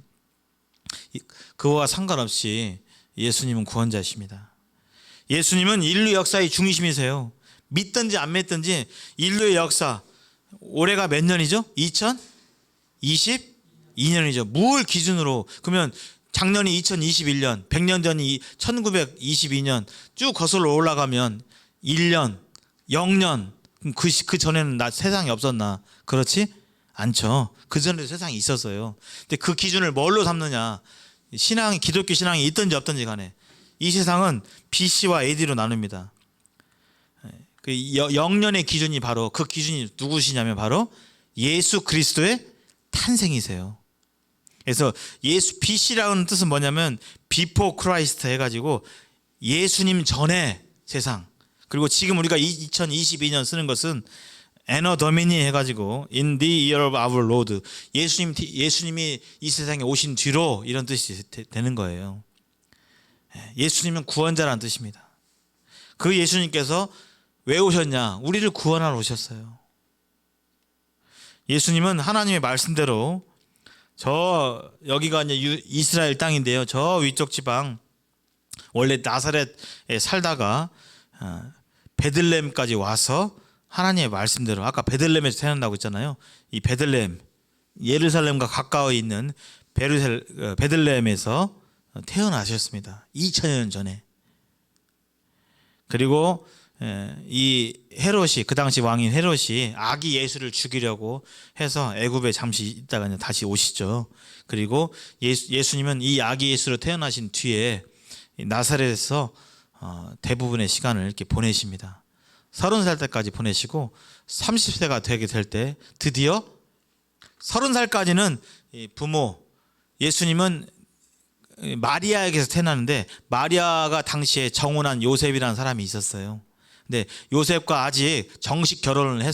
그와 상관없이 예수님은 구원자이십니다. 예수님은 인류 역사의 중심이세요. 믿든지 안 믿든지 인류의 역사, 올해가 몇 년이죠? 2022년이죠. 뭘 기준으로? 그러면 작년이 2021년, 100년 전이 1922년, 쭉 거슬러 올라가면 1년, 0년, 그 전에는 세상이 없었나? 그렇지 않죠. 그 전에도 세상이 있었어요. 근데 그 기준을 뭘로 삼느냐? 신앙이, 기독교 신앙이 있든지 없든지 간에 이 세상은 BC와 AD로 나눕니다. 그 0년의 기준이 바로, 그 기준이 누구시냐면 바로 예수 그리스도의 탄생이세요. 그래서 BC라는 뜻은 뭐냐면 Before Christ 해가지고 예수님 전에 세상. 그리고 지금 우리가 2022년 쓰는 것은 Anno Domini 해가지고 In the year of our Lord, 예수님이 이 세상에 오신 뒤로, 이런 뜻이 되는 거예요. 예수님은 구원자라는 뜻입니다. 그 예수님께서 왜 오셨냐? 우리를 구원하러 오셨어요. 예수님은 하나님의 말씀대로, 여기가 이제 이스라엘 땅인데요, 저 위쪽 지방, 원래 나사렛에 살다가 베들레헴까지 와서 하나님의 말씀대로, 아까 베들레헴에서 태어난다고 했잖아요. 이 베들레헴, 예루살렘과 가까워 있는 베들레헴에서 태어나셨습니다. 2000년 전에. 그리고 이 헤롯이, 그 당시 왕인 헤롯이 아기 예수를 죽이려고 해서 애굽에 잠시 있다가 다시 오시죠. 그리고 예수님은 이 아기 예수로 태어나신 뒤에 나사렛에서 대부분의 시간을 이렇게 보내십니다. 30살 때까지 보내시고 30세가 되게 될 때 드디어 30살까지는 부모, 예수님은 마리아에게서 태어나는데, 마리아가 당시에 정혼한 요셉이라는 사람이 있었어요. 근데 요셉과 아직 정식 결혼을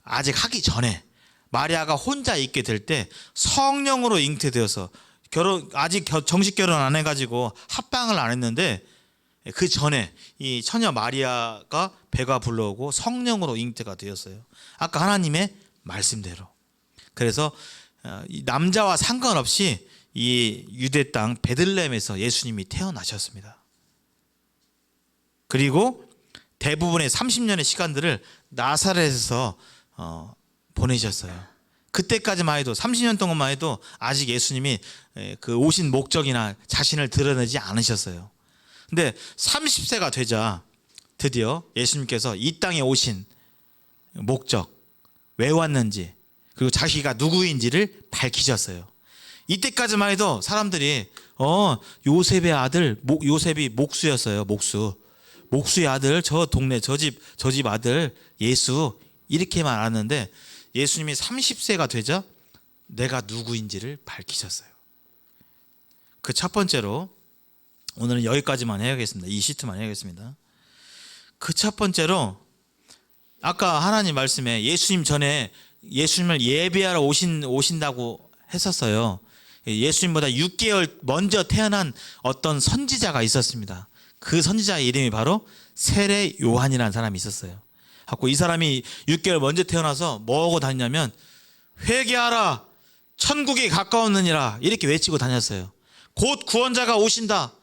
아직 하기 전에 마리아가 혼자 있게 될 때 성령으로 잉태되어서, 아직 정식 결혼 안 해가지고 합방을 안 했는데, 그 전에 이 처녀 마리아가 배가 불러오고 성령으로 잉태가 되었어요. 아까 하나님의 말씀대로. 그래서 이 남자와 상관없이 이 유대 땅 베들레헴에서 예수님이 태어나셨습니다. 그리고 대부분의 30년의 시간들을 나사렛에서 보내셨어요. 그때까지만 해도, 30년 동안만 해도 아직 예수님이 그 오신 목적이나 자신을 드러내지 않으셨어요. 근데 30세가 되자 드디어 예수님께서 이 땅에 오신 목적, 왜 왔는지, 그리고 자기가 누구인지를 밝히셨어요. 이때까지만 해도 사람들이 요셉의 아들, 요셉이 목수였어요. 목수의 아들, 저 동네 저 집 아들 예수, 이렇게만 알았는데, 예수님이 30세가 되자 내가 누구인지를 밝히셨어요. 그 첫 번째로, 오늘은 여기까지만 해야겠습니다. 이 시트만 해야겠습니다. 그 첫 번째로, 아까 하나님 말씀에 예수님 전에 예수님을 예배하러 오신다고 했었어요. 예수님보다 6개월 먼저 태어난 어떤 선지자가 있었습니다. 그 선지자의 이름이 바로 세례 요한이라는 사람이 있었어요. 하고 이 사람이 6개월 먼저 태어나서 뭐하고 다녔냐면, 회개하라, 천국이 가까웠느니라, 이렇게 외치고 다녔어요. 곧 구원자가 오신다,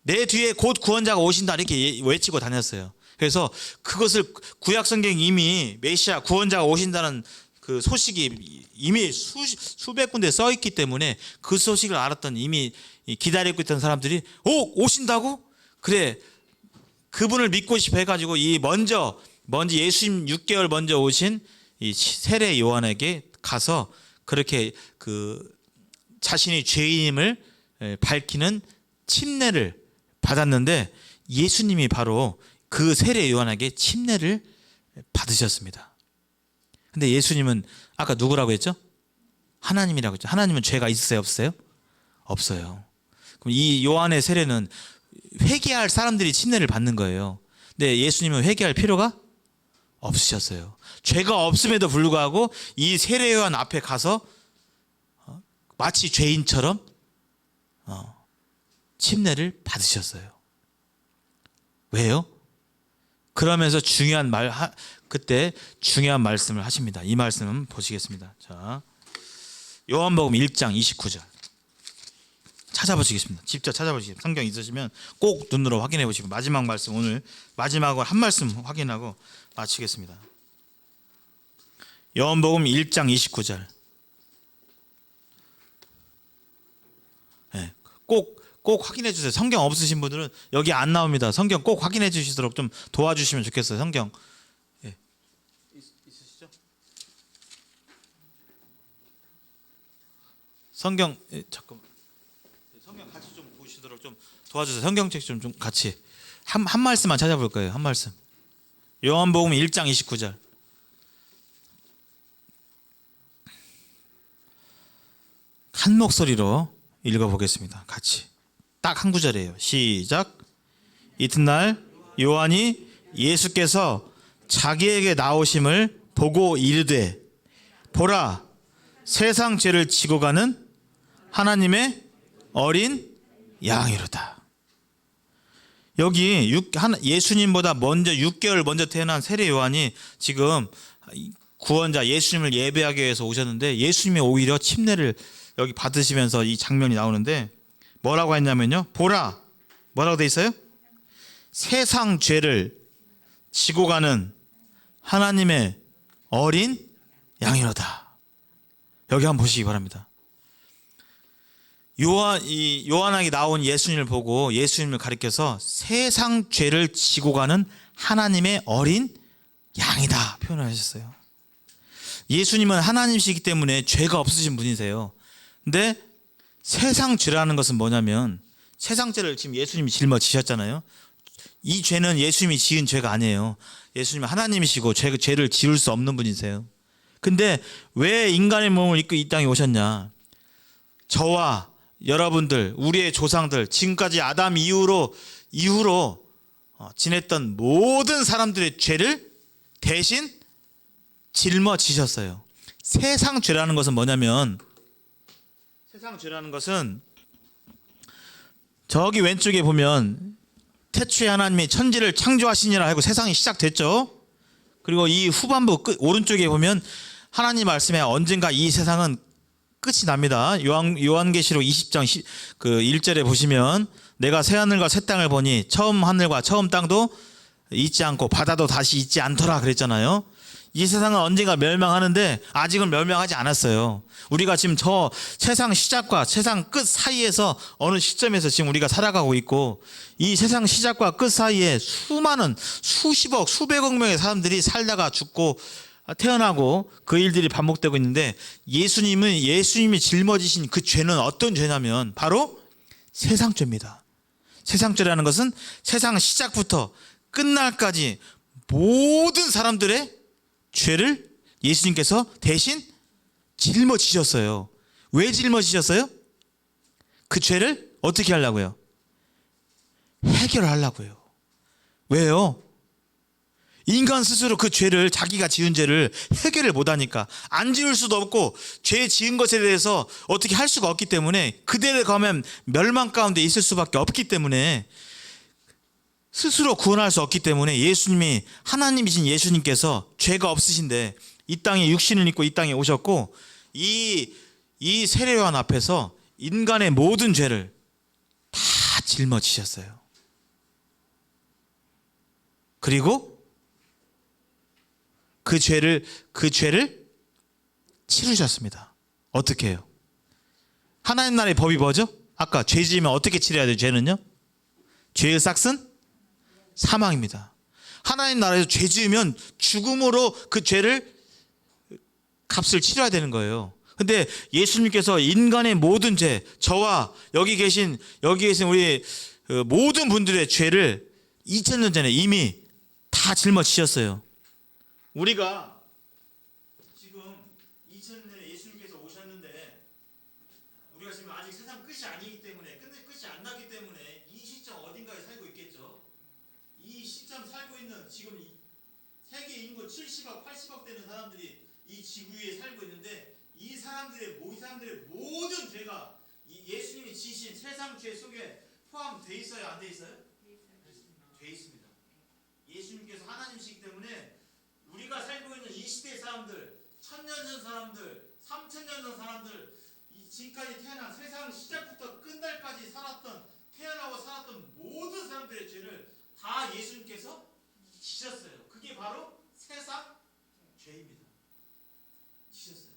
내 뒤에 곧 구원자가 오신다, 이렇게 외치고 다녔어요. 그래서 그것을 구약 성경에 이미 메시아 구원자가 오신다는 그 소식이 이미 수백 군데 써 있기 때문에, 그 소식을 알았던, 이미 기다리고 있던 사람들이 오신다고? 그래, 그분을 믿고 싶어 해가지고 이 먼저 예수님 6개월 먼저 오신 이 세례 요한에게 가서 그렇게 그 자신이 죄인임을 밝히는 침례를 받았는데, 예수님이 바로 그 세례 요한에게 침례를 받으셨습니다. 근데 예수님은 아까 누구라고 했죠? 하나님이라고 했죠. 하나님은 죄가 있으세요, 없으세요? 없어요. 그럼 이 요한의 세례는 회개할 사람들이 침례를 받는 거예요. 근데 예수님은 회개할 필요가 없으셨어요. 죄가 없음에도 불구하고 이 세례 요한 앞에 가서 마치 죄인처럼 침례를 받으셨어요. 왜요? 그러면서 그때 중요한 말씀을 하십니다. 이 말씀은 보시겠습니다. 자, 요한복음 1장 29절 찾아보시겠습니다. 직접 찾아보시겠습니다. 성경 있으시면 꼭 눈으로 확인해 보시고 마지막 말씀, 오늘 마지막으로 한 말씀 확인하고 마치겠습니다. 요한복음 1장 29절. 네, 꼭 확인해 주세요. 성경 없으신 분들은 여기 안 나옵니다. 성경 꼭 확인해 주시도록 좀 도와주시면 좋겠어요. 성경 있으시죠? 성경 잠깐만. 성경 같이 좀 보시도록 좀 도와주세요. 성경책 좀 같이 한 말씀만 찾아볼 거예요. 한 말씀. 요한복음 1장 29절. 한 목소리로 읽어보겠습니다. 같이. 딱 한 구절이에요. 시작. 이튿날 요한이 예수께서 자기에게 나오심을 보고 이르되 보라, 세상 죄를 지고 가는 하나님의 어린 양이로다. 여기 예수님보다 먼저 6개월 먼저 태어난 세례 요한이 지금 구원자 예수님을 예배하기 위해서 오셨는데 예수님이 오히려 침례를 여기 받으시면서 이 장면이 나오는데 뭐라고 했냐면요. 보라, 뭐라고 돼 있어요? 세상 죄를 지고 가는 하나님의 어린 양이로다. 여기 한번 보시기 바랍니다. 요한에게 나온 예수님을 보고 예수님을 가리켜서 세상 죄를 지고 가는 하나님의 어린 양이다 표현을 하셨어요. 예수님은 하나님이시기 때문에 죄가 없으신 분이세요. 근데 세상 죄라는 것은 뭐냐면 세상 죄를 지금 예수님이 짊어지셨잖아요. 이 죄는 예수님이 지은 죄가 아니에요. 예수님은 하나님이시고 죄를 지을 수 없는 분이세요. 근데 왜 인간의 몸을 입고 이 땅에 오셨냐? 저와 여러분들, 우리의 조상들, 지금까지 아담 이후로 지냈던 모든 사람들의 죄를 대신 짊어지셨어요. 세상 죄라는 것은 뭐냐면 세상 죄라는 것은 저기 왼쪽에 보면 태초에 하나님이 천지를 창조하시니라 하고 세상이 시작됐죠. 그리고 이 후반부 오른쪽에 보면 하나님 말씀에 언젠가 이 세상은 끝이 납니다. 요한계시록 20장 1절에 보시면 내가 새 하늘과 새 땅을 보니 처음 하늘과 처음 땅도 있지 않고 바다도 다시 있지 않더라 그랬잖아요. 이 세상은 언젠가 멸망하는데 아직은 멸망하지 않았어요. 우리가 지금 저 세상 시작과 세상 끝 사이에서 어느 시점에서 지금 우리가 살아가고 있고 이 세상 시작과 끝 사이에 수많은 수십억 수백억 명의 사람들이 살다가 죽고 태어나고 그 일들이 반복되고 있는데 예수님이 짊어지신 그 죄는 어떤 죄냐면 바로 세상죄입니다. 세상죄라는 것은 세상 시작부터 끝날까지 모든 사람들의 죄를 예수님께서 대신 짊어지셨어요. 왜 짊어지셨어요? 그 죄를 어떻게 하려고요? 해결하려고요. 왜요? 인간 스스로 그 죄를 자기가 지은 죄를 해결을 못하니까 안 지을 수도 없고 죄 지은 것에 대해서 어떻게 할 수가 없기 때문에 그대로 가면 멸망 가운데 있을 수밖에 없기 때문에 스스로 구원할 수 없기 때문에 예수님이 하나님이신 예수님께서 죄가 없으신데 이 땅에 육신을 입고 이 땅에 오셨고 이 세례 요한 앞에서 인간의 모든 죄를 다 짊어지셨어요. 그리고 그 죄를 치르셨습니다. 어떻게 해요? 하나님 나라의 법이 뭐죠? 아까 죄 지으면 어떻게 치러야 돼요? 죄는요? 죄의 삭은 사망입니다. 하나님 나라에서 죄 지으면 죽음으로 그 죄를 값을 치러야 되는 거예요. 근데 예수님께서 인간의 모든 죄, 저와 여기 계신 우리 모든 분들의 죄를 2000년 전에 이미 다 짊어지셨어요. 우리가 지금 2000년에 예수님께서 오셨는데 우리가 지금 아직 세상 끝이 아니기 때문에 끝이 안 났기 때문에 이 시점 어딘가에 살고 있겠죠. 이 시점 살고 있는 지금 세계 인구 70억, 80억 되는 사람들이 이 지구 위에 살고 있는데 이 사람들의 모든 죄가 예수님이 지신 세상 죄 속에 포함되어 있어요, 안 돼 있어요? 돼 있습니다. 예수님께서 하나님이시기 때문에 우리가 살고 있는 이 시대의 사람들, 1000년 전 사람들, 3000년 전 사람들, 지금까지 태어난 세상 시작부터 끝날까지 태어나고 살았던 모든 사람들의 죄를 다 예수님께서 지셨어요. 그게 바로 세상 죄입니다. 지셨어요.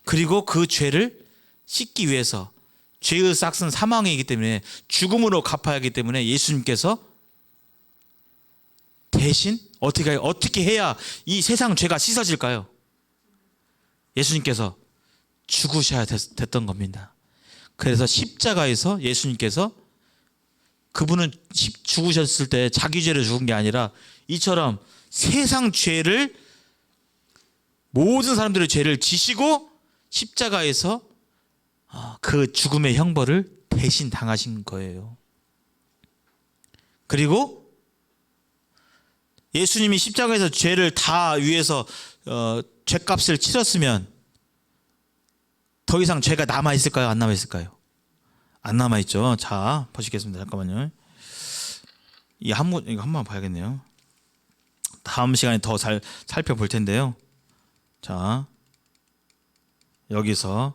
그리고 그 죄를 씻기 위해서 죄의 싹은 사망이기 때문에 죽음으로 갚아야 하기 때문에 예수님께서 대신 어떻게 해야 이 세상 죄가 씻어질까요? 예수님께서 죽으셔야 됐던 겁니다. 그래서 십자가에서 예수님께서 그분은 죽으셨을 때 자기 죄를 죽은 게 아니라 이처럼 세상 죄를 모든 사람들의 죄를 지시고 십자가에서 그 죽음의 형벌을 대신 당하신 거예요. 그리고 예수님이 십자가에서 죄를 다 위해서 죄값을 치렀으면 더 이상 죄가 남아있을까요? 안 남아있을까요? 안 남아있죠. 자, 보시겠습니다. 잠깐만요. 이거 한번 봐야겠네요. 다음 시간에 더 잘 살펴볼 텐데요. 자, 여기서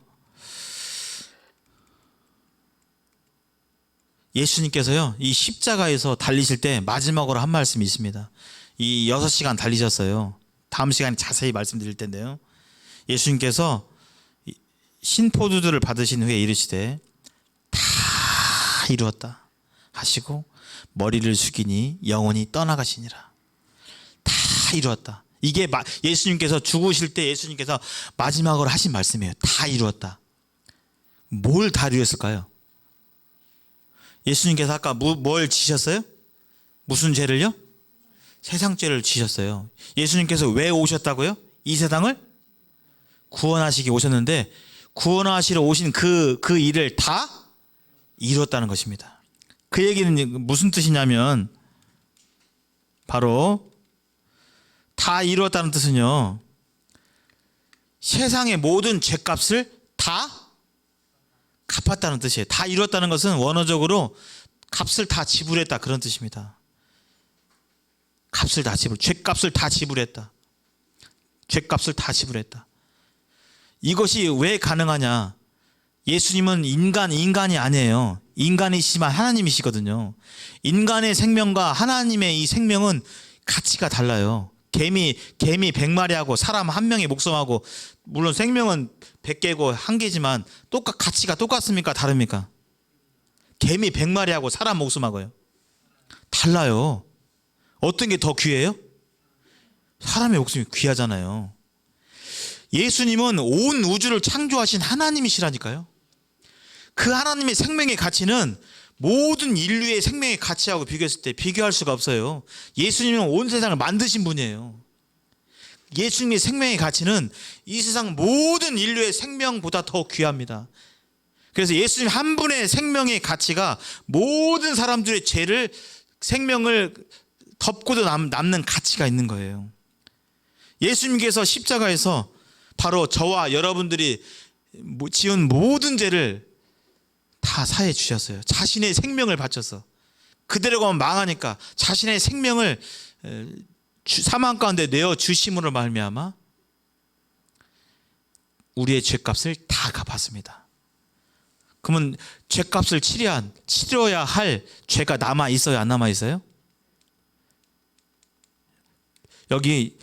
예수님께서요, 이 십자가에서 달리실 때 마지막으로 한 말씀이 있습니다. 이 6시간 달리셨어요. 다음 시간에 자세히 말씀드릴 텐데요. 예수님께서 신포도주를 받으신 후에 이르시되 다 이루었다 하시고 머리를 숙이니 영혼이 떠나가시니라. 다 이루었다. 이게 예수님께서 죽으실 때 예수님께서 마지막으로 하신 말씀이에요. 다 이루었다. 뭘 다 이루었을까요? 예수님께서 아까 뭘 지셨어요? 무슨 죄를요? 세상 죄를 지셨어요. 예수님께서 왜 오셨다고요? 이 세상을 구원하시기 오셨는데 구원하시러 오신 그 일을 다 이루었다는 것입니다. 그 얘기는 무슨 뜻이냐면 바로 다 이루었다는 뜻은요, 세상의 모든 죄값을 다 갚았다는 뜻이에요. 다 이루었다는 것은 원어적으로 값을 다 지불했다 그런 뜻입니다. 죄값을 다 지불했다. 죄값을 다 지불했다. 이것이 왜 가능하냐? 예수님은 인간이 아니에요. 인간이시지만 하나님이시거든요. 인간의 생명과 하나님의 이 생명은 가치가 달라요. 개미 100마리하고 사람 한 명의 목숨하고, 물론 생명은 100개고 1개지만 가치가 똑같습니까? 다릅니까? 개미 100마리하고 사람 목숨하고요. 달라요. 어떤 게 더 귀해요? 사람의 목숨이 귀하잖아요. 예수님은 온 우주를 창조하신 하나님이시라니까요. 그 하나님의 생명의 가치는 모든 인류의 생명의 가치하고 비교했을 때 비교할 수가 없어요. 예수님은 온 세상을 만드신 분이에요. 예수님의 생명의 가치는 이 세상 모든 인류의 생명보다 더 귀합니다. 그래서 예수님 한 분의 생명의 가치가 모든 사람들의 생명을 덮고도 남는 가치가 있는 거예요. 예수님께서 십자가에서 바로 저와 여러분들이 지은 모든 죄를 다 사해 주셨어요. 자신의 생명을 바쳐서. 그대로 가면 망하니까 자신의 생명을 사망 가운데 내어 주심으로 말미암아 우리의 죄값을 다 갚았습니다. 그러면 죄값을 치러야 할 죄가 남아 있어요, 안 남아 있어요? 여기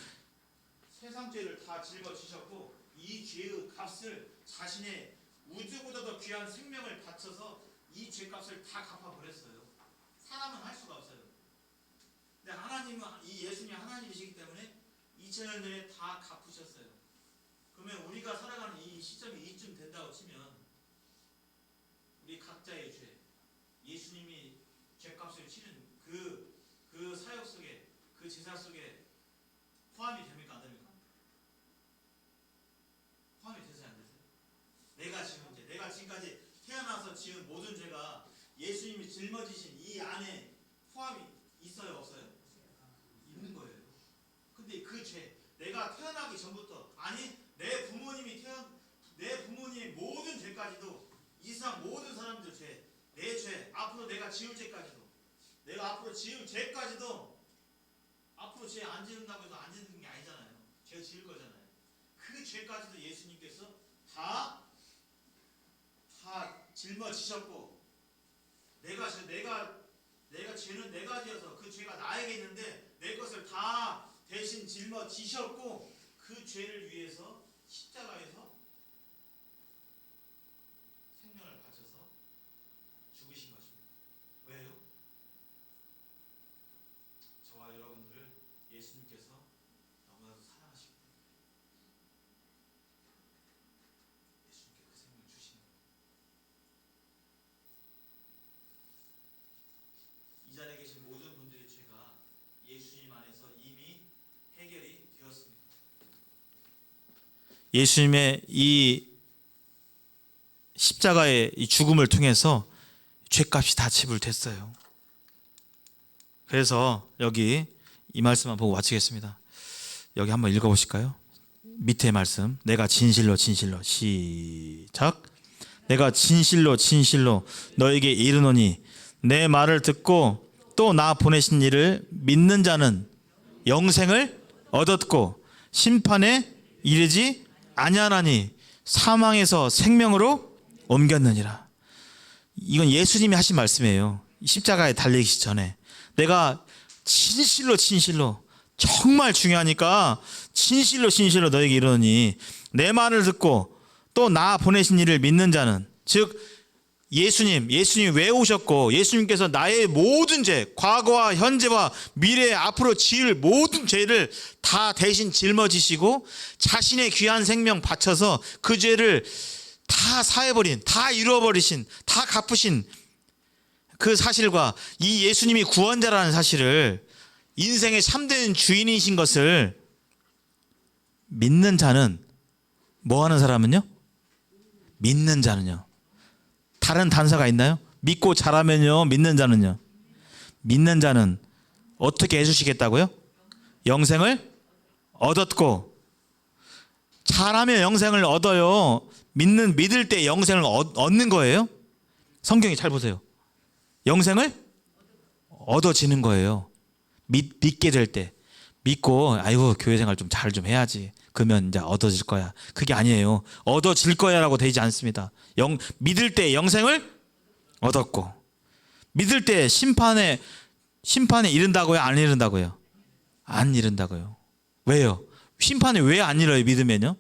세상 죄를 다 짊어지셨고 이 죄의 값을 자신의 우주보다도 귀한 생명을 바쳐서 이 죄값을 다 갚아버렸어요. 사람은 할 수가 없어요. 근데 하나님은, 이 예수님이 하나님이시기 때문에 2000년 전에 다 갚으셨어요. 그러면 우리가 살아가는 이 시점이 이쯤 된다고 치면 우리 각자의 죄, 예수님이 죄값을 치른 그 죄악 속에 포함이 됩니까 안 됩니까? 포함이 되세요 안 되세요? 내가 지은 죄, 내가 지금까지 태어나서 지은 모든 죄가 예수님이 짊어지신 이 안에 포함이 있어요 없어요? 있는 거예요. 근데 그 죄, 내가 태어나기 전부터, 아니 내 부모님의 모든 죄까지도, 이 세상 모든 사람들 죄, 내 죄, 앞으로 내가 지을 죄까지도, 내가 앞으로 지을 죄까지도, 앞으로 죄 안 지은다고 해서 안 지는 게 아니잖아요. 죄 지을 거잖아요. 그 죄까지도 예수님께서 다 짊어지셨고, 내가 죄는 내가 지어서 그 죄가 나에게 있는데 내 것을 다 대신 짊어지셨고, 그 죄를 위해서 십자가에서 생명을 바쳐서 죽으신 것입니다. 왜요? 저와 여러분들을 예수님께서 너무나도 사랑하시기 때문에 예수님께 그 생명을 주신 거예요. 이 자리에 계신 모든 분들의 죄가 예수님 안에서 이미 해결이 되었습니다. 예수님의 이 십자가의 이 죽음을 통해서 죄값이 다 지불됐어요. 그래서 여기 이 말씀만 보고 마치겠습니다. 여기 한번 읽어보실까요? 밑에 말씀, 내가 진실로 시작. 내가 진실로 너에게 이르노니 내 말을 듣고 또 나 보내신 이를 믿는 자는 영생을 얻었고 심판에 이르지 아니하나니 사망에서 생명으로 옮겼느니라. 이건 예수님이 하신 말씀이에요. 십자가에 달리기 전에 내가 진실로 정말 중요하니까 진실로 너에게 이르노니 내 말을 듣고 또 나 보내신 이를 믿는 자는, 즉 예수님이 왜 오셨고 예수님께서 나의 모든 죄, 과거와 현재와 미래 앞으로 지을 모든 죄를 다 대신 짊어지시고 자신의 귀한 생명 바쳐서 그 죄를 다 사해버린, 다 이루어버리신, 다 갚으신 그 사실과 이 예수님이 구원자라는 사실을, 인생의 참된 주인이신 것을 믿는 자는, 뭐 하는 사람은요? 믿는 자는요. 다른 단서가 있나요? 믿고 잘하면요. 믿는 자는 어떻게 해주시겠다고요? 영생을 얻었고, 잘하면 영생을 얻어요. 믿을 때 영생을 얻는 거예요. 성경이 잘 보세요. 영생을 얻어지는 거예요. 믿게 될 때. 믿고 아이고 교회 생활 좀 잘 좀 해야지, 그러면 이제 얻어질 거야. 그게 아니에요. 얻어질 거야라고 되지 않습니다. 믿을 때 영생을 얻었고, 믿을 때 심판에 이른다고요? 안 이른다고요? 안 이른다고요. 왜요? 심판에 왜 안 이뤄요? 믿으면요?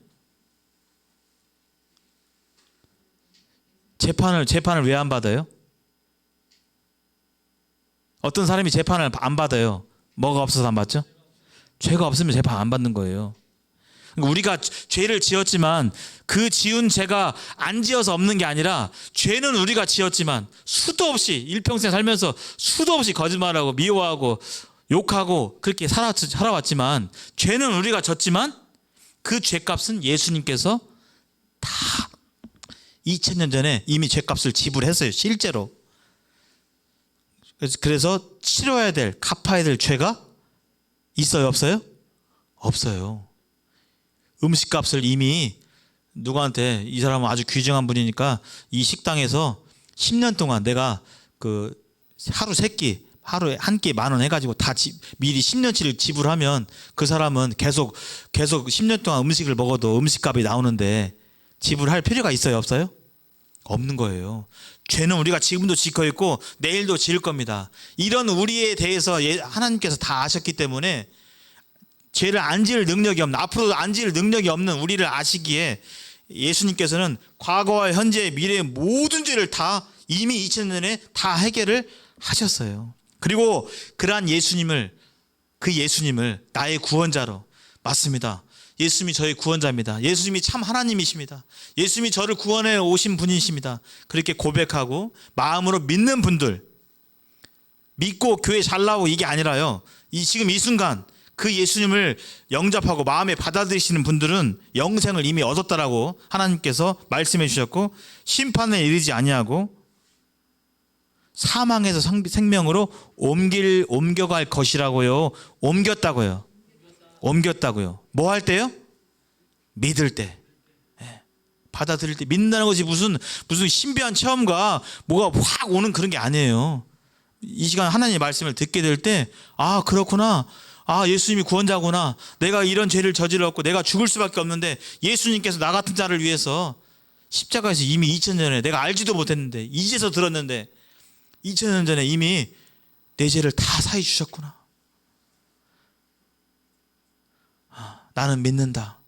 재판을 왜 안 받아요? 어떤 사람이 재판을 안 받아요. 뭐가 없어서 안 받죠? 죄가 없으면 재판 안 받는 거예요. 우리가 죄를 지었지만 그 지은 죄가 안 지어서 없는 게 아니라, 죄는 우리가 지었지만 수도 없이 일평생 살면서 수도 없이 거짓말하고 미워하고 욕하고 그렇게 살아왔지만, 죄는 우리가 졌지만 그 죄값은 예수님께서 다 2000년 전에 이미 죄값을 지불했어요. 실제로. 그래서 치러야 될, 갚아야 될 죄가 있어요 없어요? 없어요. 음식값을 이미 누구한테, 이 사람은 아주 귀중한 분이니까 이 식당에서 10년 동안 내가 그 하루 3끼, 하루에 한 끼 10,000원 해가지고 다 미리 10년치를 지불하면 그 사람은 계속 10년 동안 음식을 먹어도 음식값이 나오는데 지불할 필요가 있어요 없어요? 없는 거예요. 죄는 우리가 지금도 짓고 있고 내일도 지을 겁니다. 이런 우리에 대해서 하나님께서 다 아셨기 때문에 죄를 안 지을 능력이 없는, 앞으로도 안 지을 능력이 없는 우리를 아시기에 예수님께서는 과거와 현재, 미래의 모든 죄를 다 이미 2000년 전에 다 해결을 하셨어요. 그리고 그러한 그 예수님을 나의 구원자로, 맞습니다. 예수님이 저의 구원자입니다. 예수님이 참 하나님이십니다. 예수님이 저를 구원해 오신 분이십니다. 그렇게 고백하고 마음으로 믿는 분들, 믿고 교회 잘 나오고 이게 아니라요, 지금 이 순간 그 예수님을 영접하고 마음에 받아들이시는 분들은 영생을 이미 얻었다라고 하나님께서 말씀해 주셨고, 심판에 이르지 아니하고 사망에서 생명으로 옮겨갈 것이라고요. 옮겼다고요. 뭐 할 때요? 믿을 때. 받아들일 때. 믿는다는 것이 무슨 신비한 체험과 뭐가 확 오는 그런 게 아니에요. 이 시간 하나님의 말씀을 듣게 될 때, 아, 그렇구나. 아, 예수님이 구원자구나. 내가 이런 죄를 저질렀고 내가 죽을 수밖에 없는데 예수님께서 나 같은 자를 위해서 십자가에서 이미 2000년 전에, 내가 알지도 못했는데 이제서 들었는데 2000년 전에 이미 내 죄를 다 사해 주셨구나. 아, 나는 믿는다.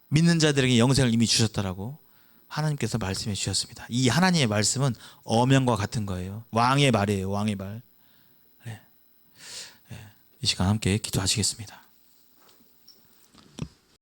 믿는 자들에게 영생을 이미 주셨다라고 하나님께서 말씀해 주셨습니다. 이 하나님의 말씀은 어명과 같은 거예요. 왕의 말이에요. 왕의 말. 이 시간 함께 기도하시겠습니다.